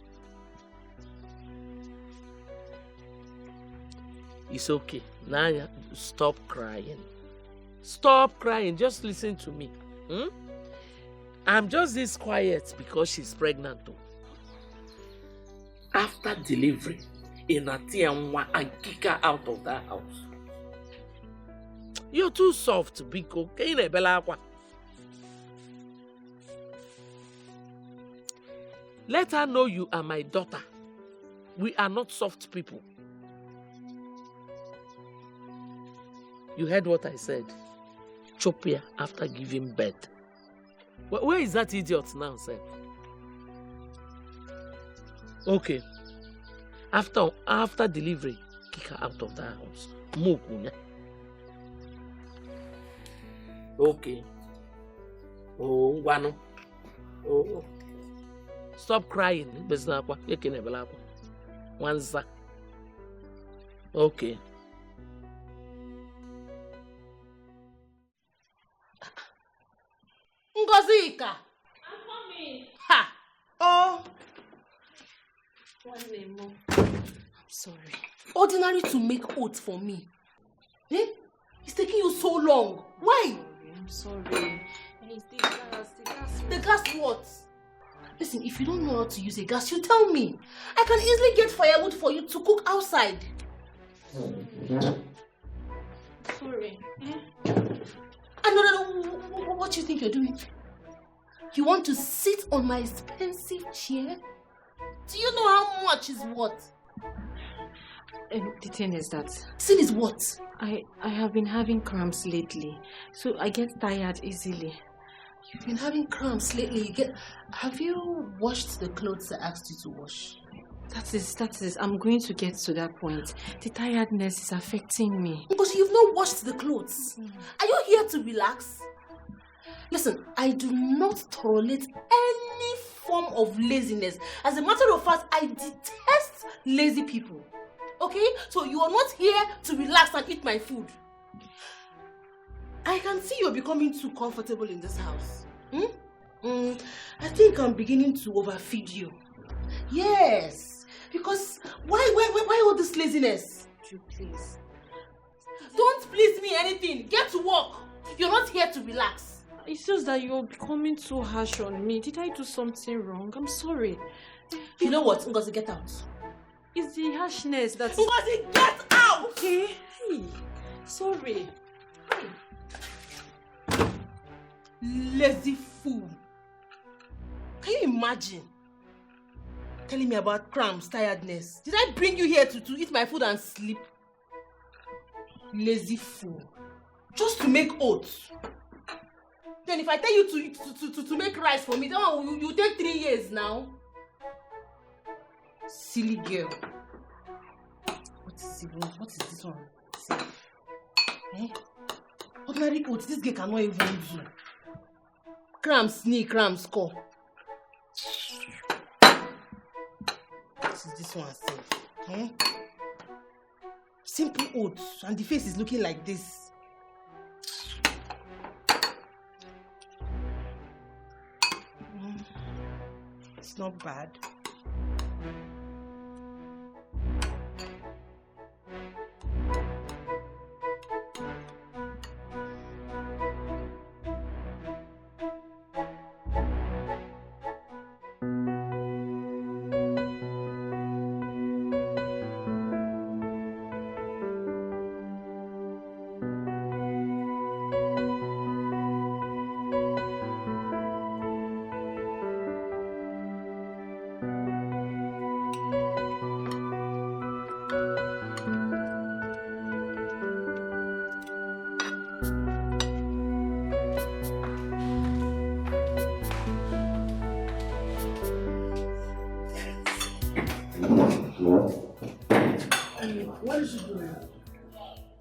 Speaker 2: It's okay. Now stop crying. Stop crying. Just listen to me. I'm just this quiet because she's pregnant too. After delivery, Inatiamwa and kick her out of that house. You're too soft, Biko. Let her know you are my daughter. We are not soft people. You heard what I said. Chop her after giving birth. Where is that idiot now, sir? Okay. After delivery, kick her out of the house. Okay. Oh, Wano. Oh. Stop crying. Wanza. Okay.
Speaker 1: Ngozika.
Speaker 11: I'm coming.
Speaker 1: Ha! Oh.
Speaker 10: One name, Mom. I'm sorry.
Speaker 1: Ordinary to make oath for me. Eh? It's taking you so long. Why?
Speaker 10: I'm sorry. It's the gas.
Speaker 1: The gas what? Listen, if you don't know how to use a gas, you tell me. I can easily get firewood for you to cook outside.
Speaker 10: Sorry.
Speaker 1: No. What do you think you're doing? You want to sit on my expensive chair? Do you know how much is what?
Speaker 10: The thing is that...
Speaker 1: Sin is what?
Speaker 10: I have been having cramps lately, so I get tired easily.
Speaker 1: You've been having cramps lately. Have you washed the clothes I asked you to wash?
Speaker 10: That is. I'm going to get to that point. The tiredness is affecting me.
Speaker 1: Because you've not washed the clothes. Are you here to relax? Listen, I do not tolerate any form of laziness. As a matter of fact, I detest lazy people. Okay? So you are not here to relax and eat my food. I can see you're becoming too comfortable in this house. I think I'm beginning to overfeed you. Yes. Because why all this laziness?
Speaker 10: You please.
Speaker 1: Don't please me anything. Get to work. You're not here to relax.
Speaker 10: It's just that you're becoming too harsh on me. Did I do something wrong? I'm sorry.
Speaker 1: You know what? Ngozi, get out.
Speaker 10: It's the harshness that's...
Speaker 1: Ngozi, get out!
Speaker 10: Okay. Hey. Sorry.
Speaker 1: Hey. Lazy fool. Can you imagine? Telling me about cramps, tiredness. Did I bring you here to eat my food and sleep? Lazy fool. Just to make oats. Then if I tell you to make rice for me, then you take 3 years now. Silly girl. What is this one? Eh? Ordinary oats, this girl cannot even do. Cramps, knee, cramps, core. What is this one safe? Eh? Simple oats, and the face is looking like this. It's not bad.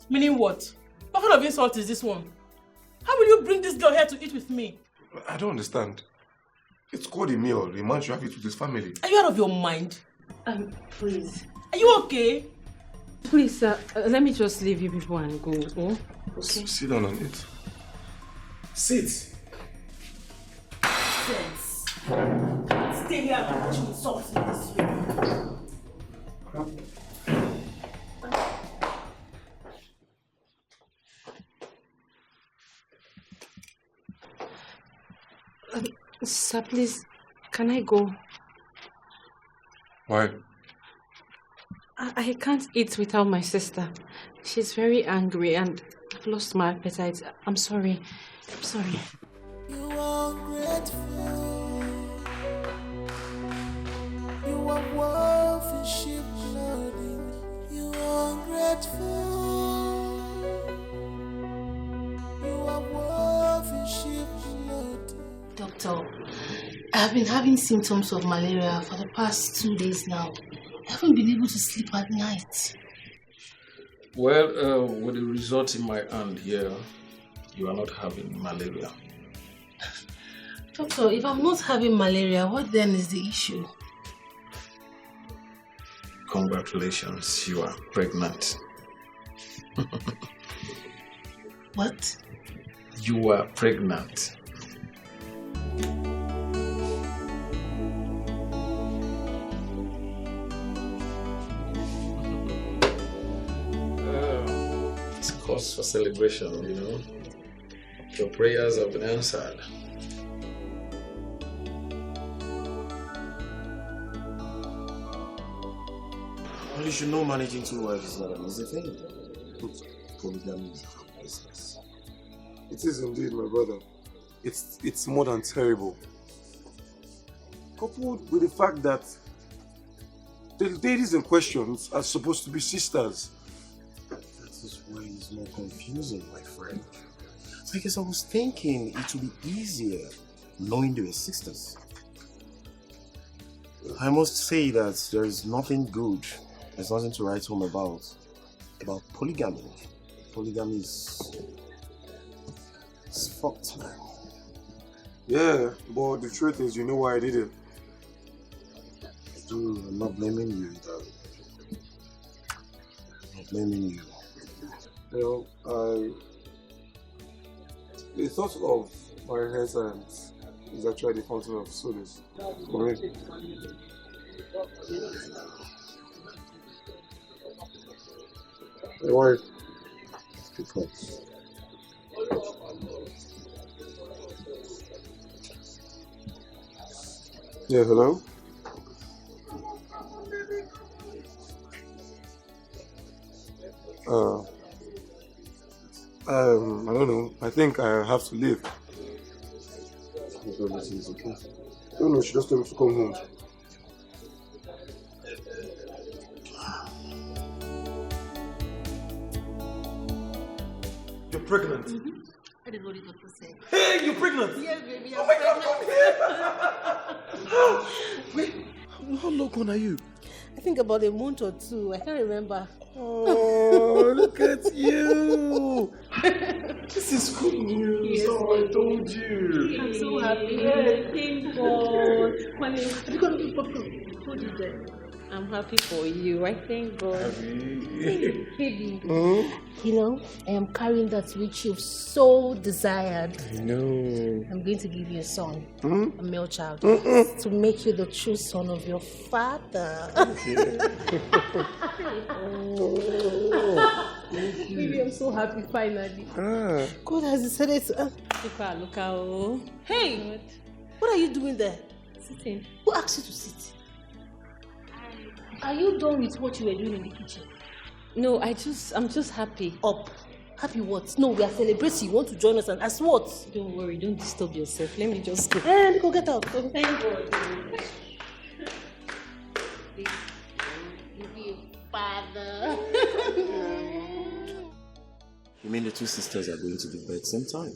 Speaker 1: Meaning what? What kind of insult is this one? How will you bring this girl here to eat with me?
Speaker 3: I don't understand. It's called a meal. The man should have it with his family.
Speaker 1: Are you out of your mind?
Speaker 10: Please.
Speaker 1: Are you okay?
Speaker 10: Please, let me just leave you before I go. Oh? Okay.
Speaker 3: Sit down and eat.
Speaker 5: Sit.
Speaker 1: Sense. Stay here and watch you insult me this way.
Speaker 10: Sir, please, can I go?
Speaker 3: Why?
Speaker 10: I can't eat without my sister. She's very angry and I've lost my appetite. I'm sorry. I'm sorry.
Speaker 7: You are grateful. You are worth in sheep clothing. You are grateful. You are worth in sheep clothing.
Speaker 12: Doctor, I have been having symptoms of malaria for the past 2 days now. I haven't been able to sleep at night.
Speaker 2: Well, with the results in my hand here, you are not having malaria.
Speaker 12: Doctor, if I'm not having malaria, what then is the issue?
Speaker 2: Congratulations, you are pregnant.
Speaker 12: What?
Speaker 2: You are pregnant. It's cause for celebration, you know. Your prayers have been answered.
Speaker 5: Well, you should know managing 2 wives is not an easy thing. Polygamy is a business.
Speaker 3: It is indeed, my brother. It's more than terrible. Coupled with the fact that the ladies in question are supposed to be sisters.
Speaker 5: That is why it's more confusing, my friend. Because I was thinking it would be easier knowing they were sisters. I must say that there is nothing good, there's nothing to write home about polygamy. Polygamy is fucked, man.
Speaker 3: Yeah, but the truth is, you know why I did it.
Speaker 5: Dude, I'm not blaming you, darling. I'm not blaming you.
Speaker 3: You know, the thought of my hair science is actually the fountain of solace for me. Hey, wife.
Speaker 5: Because
Speaker 3: yeah, hello? I don't know. I think I have to leave.
Speaker 5: everything is okay.
Speaker 3: No, she just told me to come home. You're pregnant.
Speaker 12: That is what the doctor said.
Speaker 3: Hey, you're pregnant.
Speaker 12: Yes, baby.
Speaker 3: Oh my God, come here. Wait, how long are you?
Speaker 12: I think about a month or 2. I can't remember.
Speaker 3: Oh, look at you. This is good news.
Speaker 12: Yes.
Speaker 3: Oh, I told you.
Speaker 12: I'm so happy. Thank God. Hold it there. I'm happy for you. I thank God. Baby, you know, I am carrying that which you've so desired.
Speaker 3: I know.
Speaker 12: I'm going to give you a son, a male child,
Speaker 3: Mm-mm.
Speaker 12: to make you the true son of your father. Baby, I'm so happy finally. God has decided to. Hey, what are you doing there?
Speaker 10: Sitting.
Speaker 12: Who asked you to sit? Are you done with what you were doing in the kitchen?
Speaker 10: No, I'm just happy.
Speaker 12: Up. Happy what? No, we are celebrating. You want to join us and as what?
Speaker 10: Don't worry, don't disturb yourself. Let me just go.
Speaker 12: And go get out.
Speaker 10: Thank God.
Speaker 12: You be a father.
Speaker 5: You mean the 2 sisters are going to give birth same time?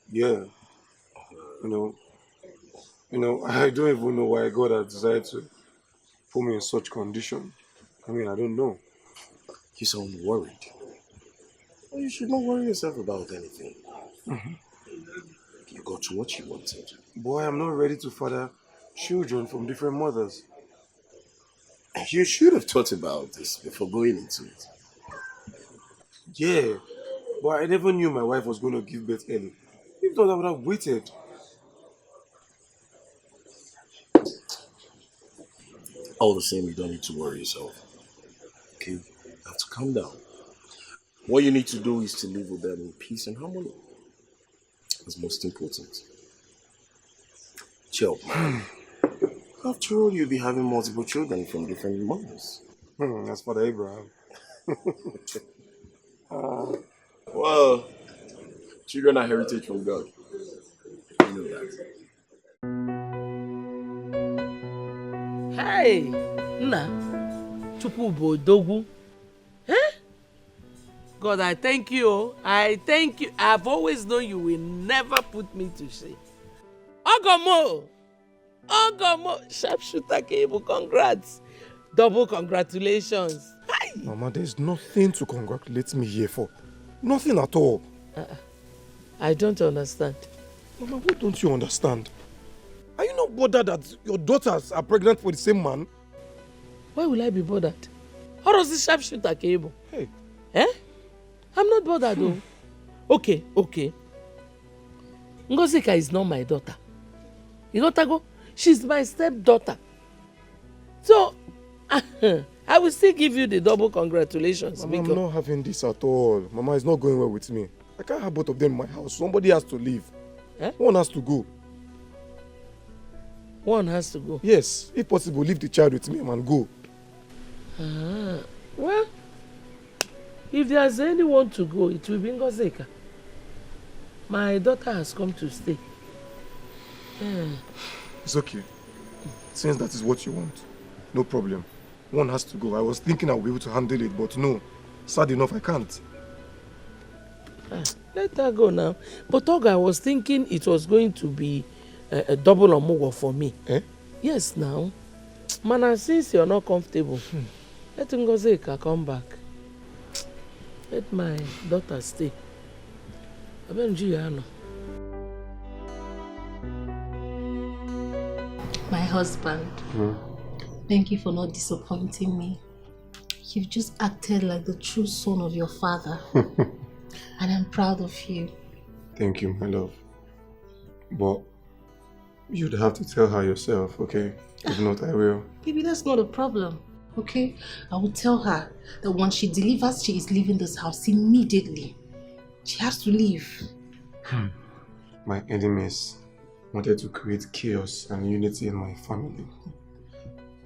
Speaker 3: Yeah. You know, I don't even know why God has decided to put me in such condition. I mean, I don't know.
Speaker 5: You sound worried. Well, you should not worry yourself about anything. You got what you wanted.
Speaker 3: Boy, I'm not ready to father children from different mothers.
Speaker 5: You should have thought about this before going into it.
Speaker 3: Yeah, But I never knew my wife was going to give birth early. If not, I would have waited.
Speaker 5: All the same, you don't need to worry yourself. Okay? You have to calm down. What you need to do is to live with them in peace and harmony. That's most important. Chill. After all, you'll be having multiple children from different mothers.
Speaker 3: That's Father Abraham.
Speaker 5: Well, children are heritage from God. You know that.
Speaker 2: Hey, Nna, Chukwu bụ odogwu. Eh? God, I thank you. I thank you. I've always known you will never put me to shame. Ogomo! Sharpshooter cable, congrats. Double congratulations. Hi.
Speaker 3: Mama, there's nothing to congratulate me here for. Nothing at all.
Speaker 2: I don't understand.
Speaker 3: Mama, what don't you understand? Are you not bothered that your daughters are pregnant for the same man?
Speaker 2: Why will I be bothered? How does this sharpshooter cable?
Speaker 3: Hey.
Speaker 2: Eh? I'm not bothered though. Okay. Ngozika is not my daughter. You got to go? She's my stepdaughter. So, I will still give you the double congratulations.
Speaker 3: Mama, I'm not having this at all. Mama, it's not going well with me. I can't have both of them in my house. Somebody has to leave.
Speaker 2: Eh?
Speaker 3: One has to go.
Speaker 2: One has to go?
Speaker 3: Yes. If possible, leave the child with me and go.
Speaker 2: Well, if there's anyone to go, it will be Ngozika. My daughter has come to stay.
Speaker 3: It's okay. Since that is what you want, no problem. One has to go. I was thinking I'll be able to handle it, but no. Sad enough, I can't.
Speaker 2: Let her go now. But Oga, I was thinking it was going to be a double omogo for me.
Speaker 3: Eh?
Speaker 2: Yes, now. Mana, since you're not comfortable, let Ngozika come back. Let my daughter stay.
Speaker 12: My husband, thank you for not disappointing me. You've just acted like the true son of your father. And I'm proud of you.
Speaker 3: Thank you, my love. But you'd have to tell her yourself, okay? If not, I will.
Speaker 12: Baby, that's not a problem, okay? I will tell her that once she delivers, she is leaving this house immediately. She has to leave.
Speaker 3: My enemies wanted to create chaos and unity in my family.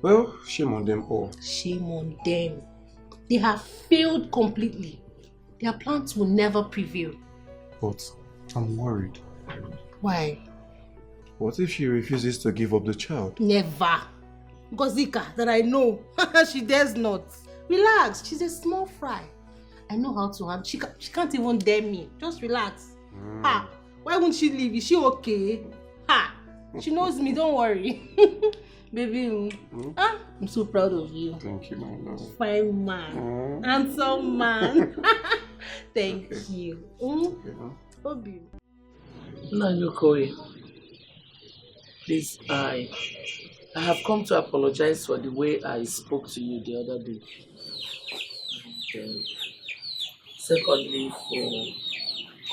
Speaker 3: Well, shame on them all.
Speaker 12: Shame on them. They have failed completely. Their plans will never prevail.
Speaker 3: But I'm worried.
Speaker 12: Why?
Speaker 3: What if she refuses to give up the child?
Speaker 12: Never. Ngozika, that I know. She dares not. Relax, she's a small fry. I know how to handle. She can't even dare me. Just relax. Ha! Why won't she leave? Is she okay? Ha! She knows me, don't worry. Baby, I'm so proud of you.
Speaker 3: Thank you, my love.
Speaker 12: Fine man. Handsome man. Thank you. Obi.
Speaker 2: Nanyokoi, please, I have come to apologize for the way I spoke to you the other day. And, secondly, for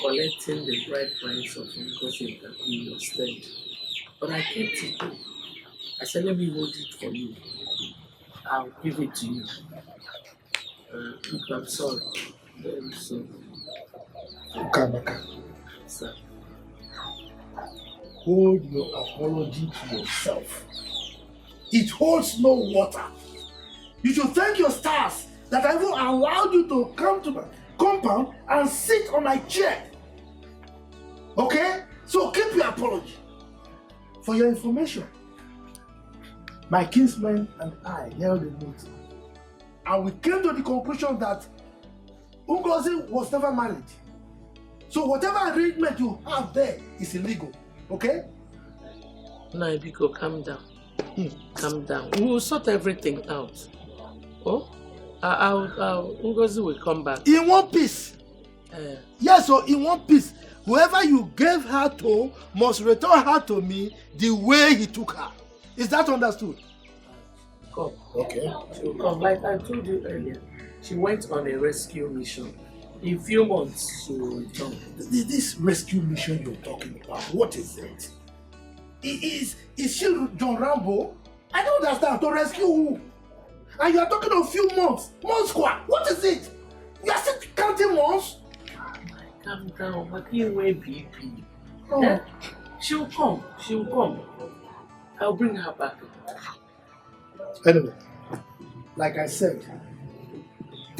Speaker 2: collecting the bride price of Ngozika in your stead. But I kept it. I said, let me hold it for you. I'll give it to you. Look, I'm sorry. Very sorry.
Speaker 6: Kanaka,
Speaker 2: Sir.
Speaker 6: hold your apology to yourself. It holds no water. You should thank your stars that I even allowed you to come to my compound and sit on my chair. Okay? So keep your apology. For your information, my kinsmen and I held a meeting, and we came to the conclusion that Ngozi was never married. So whatever arrangement you have there is illegal. Okay?
Speaker 2: Naibiko, calm down. Calm down. We will sort everything out. Oh? Ngozi will come back.
Speaker 6: In one piece. Yes, so in one piece. Whoever you gave her to must return her to me the way he took her. Is that understood?
Speaker 2: Come.
Speaker 6: Okay.
Speaker 2: She will come. Like I told you earlier, she went on a rescue mission. In a few months, she will return.
Speaker 6: This rescue mission you're talking about, what is it? Is she John Rambo? I don't understand. To rescue who? And you are talking of few months. Months what? What is it? You are still counting months?
Speaker 2: Calm down, but you will be.
Speaker 6: Oh.
Speaker 2: Eh? She'll come. She'll come. I'll bring her back.
Speaker 6: Anyway, like I said,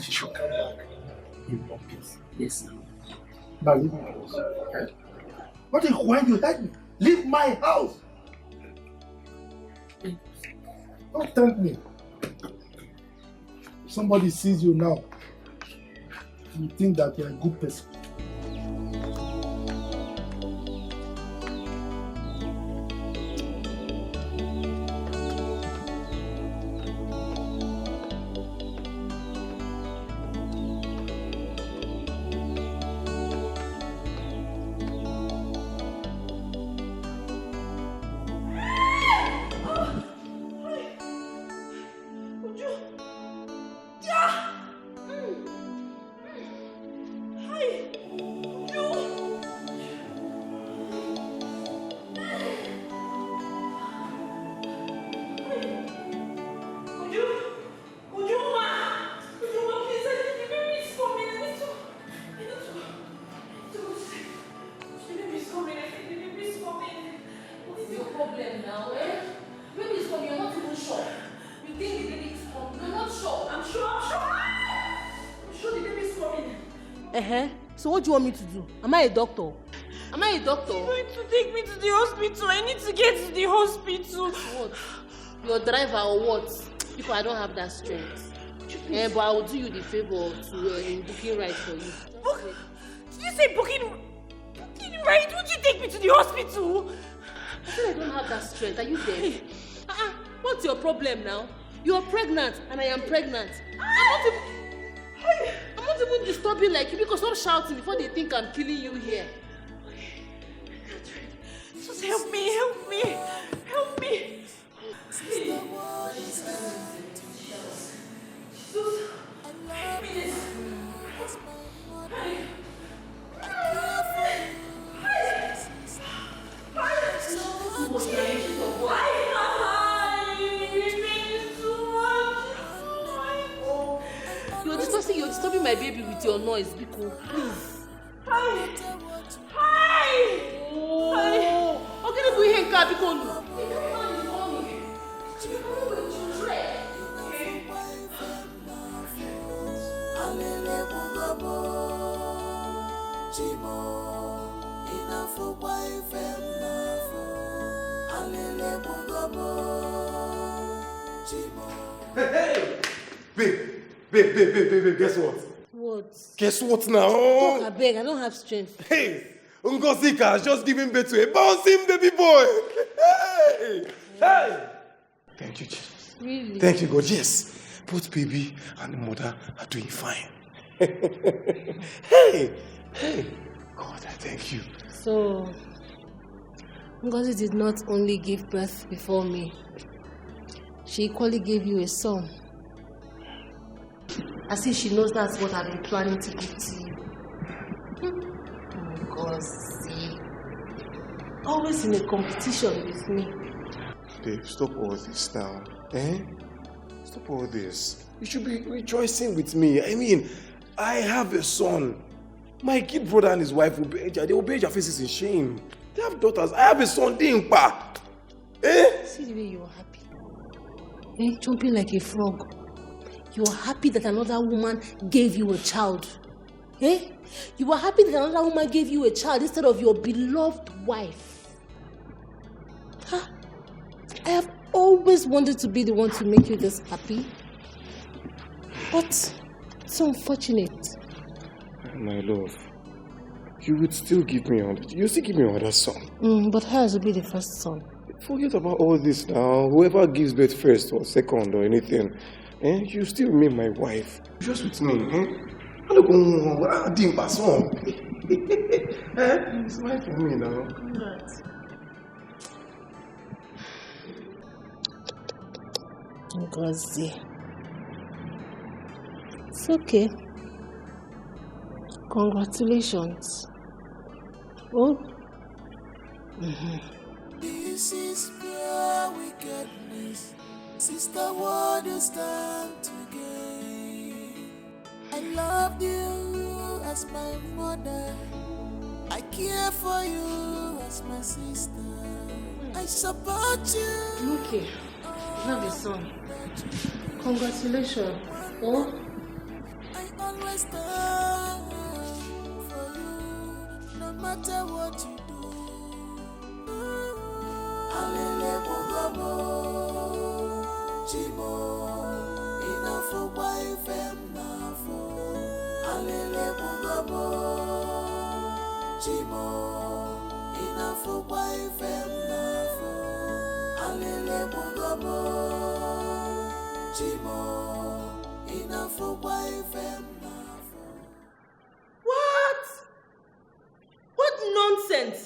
Speaker 6: she should come back in one piece.
Speaker 2: Yes, sir.
Speaker 6: But leave my house. Eh? What if when you heard me? Leave my house! Don't thank me. If somebody sees you now, you think that you're a good person.
Speaker 12: So what do you want me to do? Am I a doctor? Am I a doctor?
Speaker 11: You're going to take me to the hospital. I need to get to the hospital.
Speaker 12: What? Your driver or what? Because I don't have that strength. But I will do you the favor to booking right for you.
Speaker 11: Did you say booking right? Would you take me to the hospital?
Speaker 12: I said I don't have that strength. Are you there? What's your problem now? You are pregnant and I am pregnant. I'm not even disturbing like you because stop shouting before they think I'm killing you here.
Speaker 11: Just help me, help me, help me.
Speaker 12: You're disturbing my baby with your noise, Biko. Please.
Speaker 11: Hi.
Speaker 12: Oh, okay, we hang up, Biko.
Speaker 5: Hey! Babe, guess what?
Speaker 12: What?
Speaker 5: Guess what now?
Speaker 12: Talk, I beg, I don't have strength.
Speaker 5: Hey! Ngosika has just given birth to a bouncing baby boy! Hey! Thank you, Jesus.
Speaker 12: Really?
Speaker 5: Thank you, God. Yes. Both baby and the mother are doing fine. Hey! God, I thank you.
Speaker 12: So, Ngozi did not only give birth before me, she equally gave you a son. As if she knows that's what I've been planning to give to you. Ngozi. Always in a competition with me.
Speaker 5: Babe, stop all this now. Stop all this. You should be rejoicing with me. I mean, I have a son. My kid brother and his wife will bear their faces in shame. They have daughters. I have a son, Dimpa.
Speaker 12: See the way you're happy. Jumping like a frog. You're happy that another woman gave you a child. You are happy that another woman gave you a child instead of your beloved wife. I have always wanted to be the one to make you this happy. But it's unfortunate.
Speaker 5: My love, you would still give me another son.
Speaker 12: But hers will be the first son.
Speaker 5: Forget about all this now. Whoever gives birth first or second or anything, you still remain my wife. Just with me, I don't go on. It's life for me now.
Speaker 12: Ngozi. It's okay.
Speaker 10: Congratulations. Oh?
Speaker 7: This is pure wickedness. Sister, what you stand to gain? I loved you as my mother. I care for you as my sister. I support you.
Speaker 12: Okay, you have a son. Congratulations. Oh?
Speaker 7: I always stand for you, no matter what you do. Alele Bugabo, Chimo, enough for wife and nafo. Alele Bugabo, Chimo, enough for wife and nafo. Alele Bugabo, Chimo, enough for wife and nafo.
Speaker 1: What? What nonsense?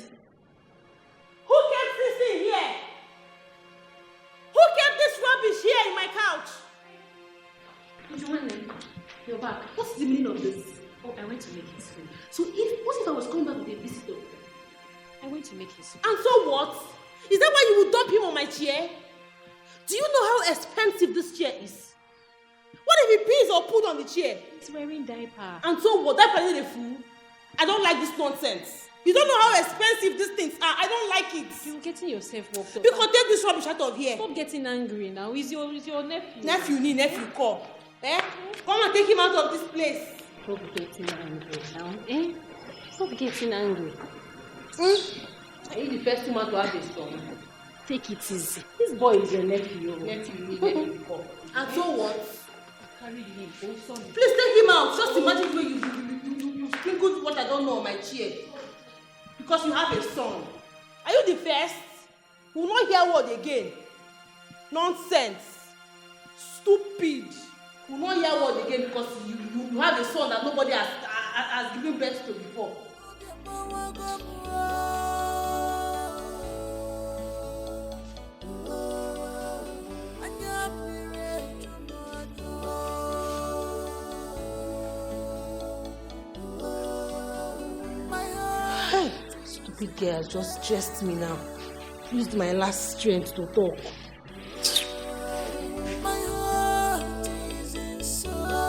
Speaker 1: Who kept this thing here? Who kept this rubbish here in my couch?
Speaker 12: Joanne, you're back. What's the meaning of this?
Speaker 10: Oh, I went to make his food.
Speaker 12: So what if I was coming back with a visitor?
Speaker 10: I went to make his food.
Speaker 1: And so what? Is that why you would dump him on my chair? Do you know how expensive this chair is? What if he pees or put on the chair?
Speaker 10: He's wearing diaper.
Speaker 1: And so what? That person is a fool? I don't like this nonsense. You don't know how expensive these things are. I don't like it.
Speaker 10: You're getting yourself worked up.
Speaker 1: You can take this rubbish out of here.
Speaker 10: Stop getting angry now. He's your nephew.
Speaker 1: Nephew call. Eh? Come and take him out of this place.
Speaker 10: Stop getting angry now. Eh? Stop getting angry.
Speaker 12: Are you the first woman to have a son?
Speaker 10: Take it easy.
Speaker 12: This boy is your nephew. Nephew call.
Speaker 1: And so what?
Speaker 12: Carry him. Oh,
Speaker 1: please take him out. Just imagine the way you sprinkled what I don't know on my chair. Because you have a son. Are you the first? You will not hear word again. Nonsense. Stupid. You will not hear word again because you have a son that nobody has given birth to before. Stupid girl just stressed me now. Used my last strength to talk.
Speaker 7: My heart is in sorrow.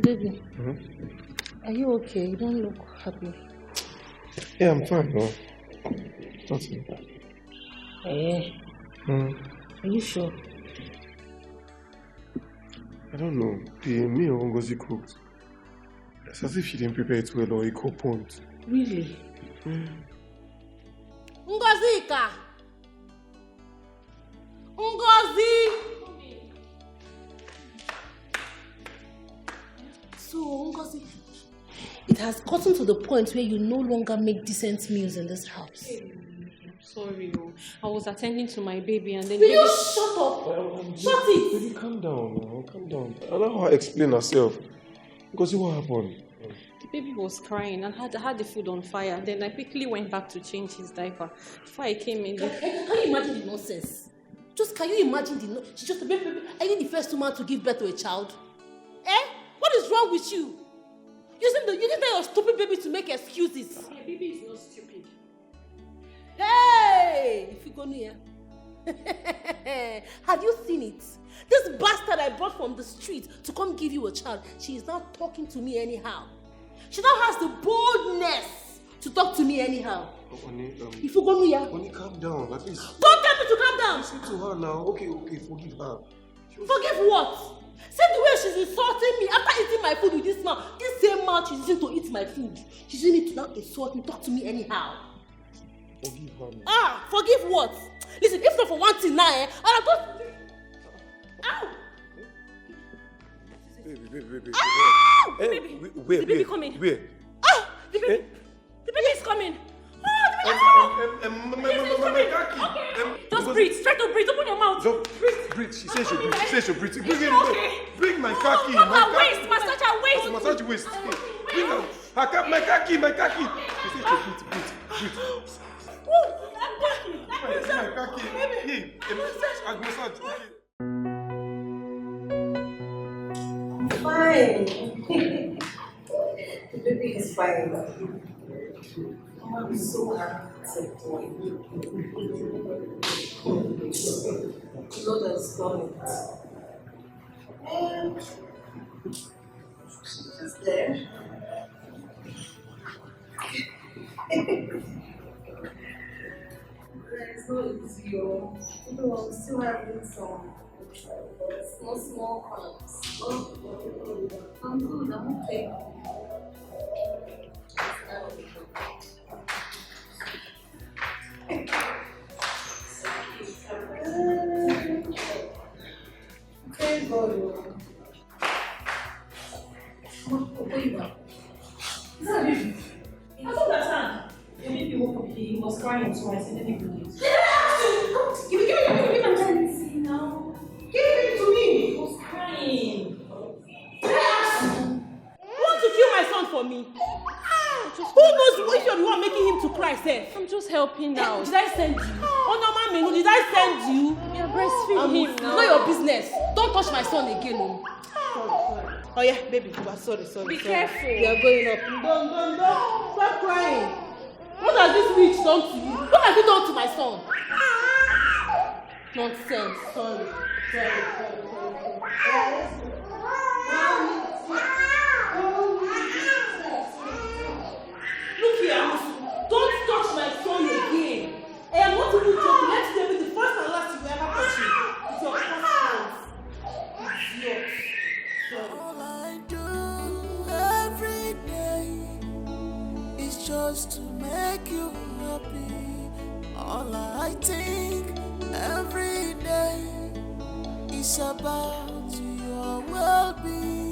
Speaker 12: Baby, are you okay? You don't look happy.
Speaker 3: Yeah, I'm fine, no. Nothing.
Speaker 12: Eh? Are you sure?
Speaker 3: I don't know. The meal Ngozi cooked. It's as if she didn't prepare it well or equal point.
Speaker 12: Really?
Speaker 1: Ngozika! Ngozi! So, Ngozi, it has gotten to the point where you no longer make decent meals in this house.
Speaker 10: Sorry, I was attending to my baby and then...
Speaker 1: Will you shut up? Shut it!
Speaker 3: Baby, calm down now. Calm down. Allow her explain herself. Ngozi, what happened?
Speaker 10: The baby was crying and had the food on fire. Then I quickly went back to change his diaper. Before I came in...
Speaker 1: Can you imagine the nonsense? Can you imagine the nonsense? She's just a baby. Are you the first woman to give birth to a child? Eh? What is wrong with you? Using your stupid baby to make excuses.
Speaker 10: My baby is not stupid.
Speaker 1: Hey! If you go near. Have you seen it? This bastard I brought from the street to come give you a child, she is now talking to me anyhow. She now has the boldness to talk to me anyhow.
Speaker 3: Oni,
Speaker 1: if you go near.
Speaker 3: Oni, calm down. At least.
Speaker 1: Don't tell me to calm down.
Speaker 3: Listen to her now. Okay, forgive her.
Speaker 1: Forgive what? See the way she's insulting me after eating my food with this mouth. This same mouth she's using to eat my food. She's using it to now insult me, talk to me anyhow.
Speaker 3: Forgive her.
Speaker 1: Forgive what? Listen, if not for one thing now, I'll have got... Ow!
Speaker 3: Baby.
Speaker 1: Ow! Baby.
Speaker 3: Where?
Speaker 1: The baby coming.
Speaker 3: Where?
Speaker 1: Oh! The baby. The baby is coming. Oh, the baby is coming.
Speaker 3: Okay.
Speaker 1: Just breathe. Try to breathe. Open your mouth. Breathe.
Speaker 3: breathe. She says she'll breathe. She says she'll breathe. Bring it. Bring my khaki.
Speaker 11: My waist. Massage her waist.
Speaker 3: Massage waist. Bring her. My khaki. My khaki. She says she'll breathe. Breathe. My khaki. Hey, I'll massage.
Speaker 1: Fine. The baby is fine. I'm so happy to Lord has done it. And she's just there. It's not easy, I'm still having some small cramps. I'm good, I'm okay. Okay, boy. I don't understand. He was crying twice and then he released. Give me my chance now. Give it to me. He was crying.
Speaker 11: You want to kill my son for me? Who knows if you're the one making him to cry, sir?
Speaker 4: I'm just helping out.
Speaker 11: Did I send you? Oh no, mommy, did I send you?
Speaker 4: You're breastfeeding him now.
Speaker 11: It's not your business. Don't touch my son again, oh. Sorry. Oh yeah, baby, sorry.
Speaker 4: Be careful.
Speaker 11: You are going up. Don't. Stop crying. What has this witch done to you? What has it done to my son? Nonsense. Sorry. Look here, don't touch my son again. I am not even joking. Let it be the first and last you will ever touch him. It's your first chance.
Speaker 7: All I do every day is just to make you happy. All I think every day is about your well-being.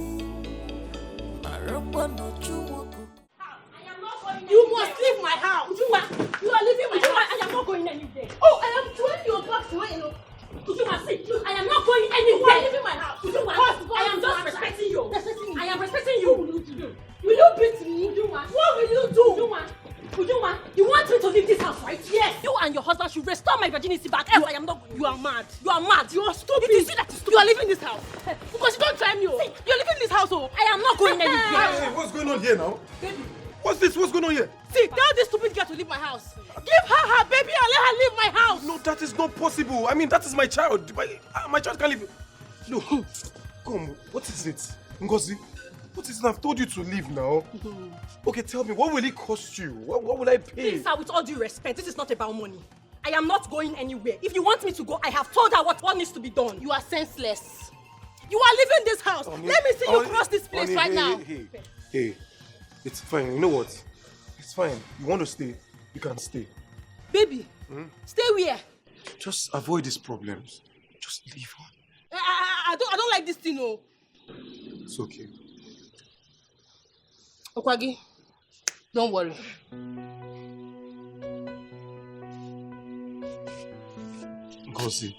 Speaker 11: You must leave my house. You are leaving my house. I am not going anywhere. Oh, I am throwing your back away. I am not going anywhere. You are leaving my house. I am just respecting you. I am respecting you. What will you do? Will you beat me? What will you do? You want me to leave this house, right? Yes. You and your husband should restore my virginity back. Else I am not going. You are mad. You are stupid. You see that is stupid. You are leaving this house. Because you don't try me. You are leaving this house. I am not going anywhere.
Speaker 3: Hey, what's going on here now?
Speaker 11: Baby.
Speaker 3: What's this? What's going on here?
Speaker 11: See, tell this stupid girl to leave my house. Give her baby and let her leave my house.
Speaker 3: No, that is not possible. I mean, that is my child. My child can't leave. No, come. What is it, Ngozi? What is it? I've told you to leave now. Okay, tell me, what will it cost you? What will I pay?
Speaker 11: Please, sir, with all due respect, this is not about money. I am not going anywhere. If you want me to go, I have told her what needs to be done. You are senseless. You are leaving this house. Let me see you cross this place right now.
Speaker 3: Hey, it's fine. You know what? It's fine. You want to stay? You can stay.
Speaker 11: Baby, stay where?
Speaker 3: Just avoid these problems. Just leave her.
Speaker 11: I don't like this thing, no.
Speaker 3: It's okay.
Speaker 11: Okwagi, don't worry.
Speaker 3: Ngozi,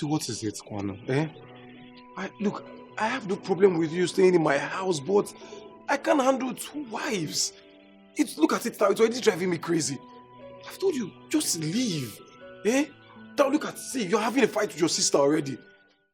Speaker 3: what is it, Kwano? Look, I have no problem with you staying in my house, but I can't handle 2 wives. Look at it now, it's already driving me crazy. I've told you, just leave. Now look at, see, you're having a fight with your sister already.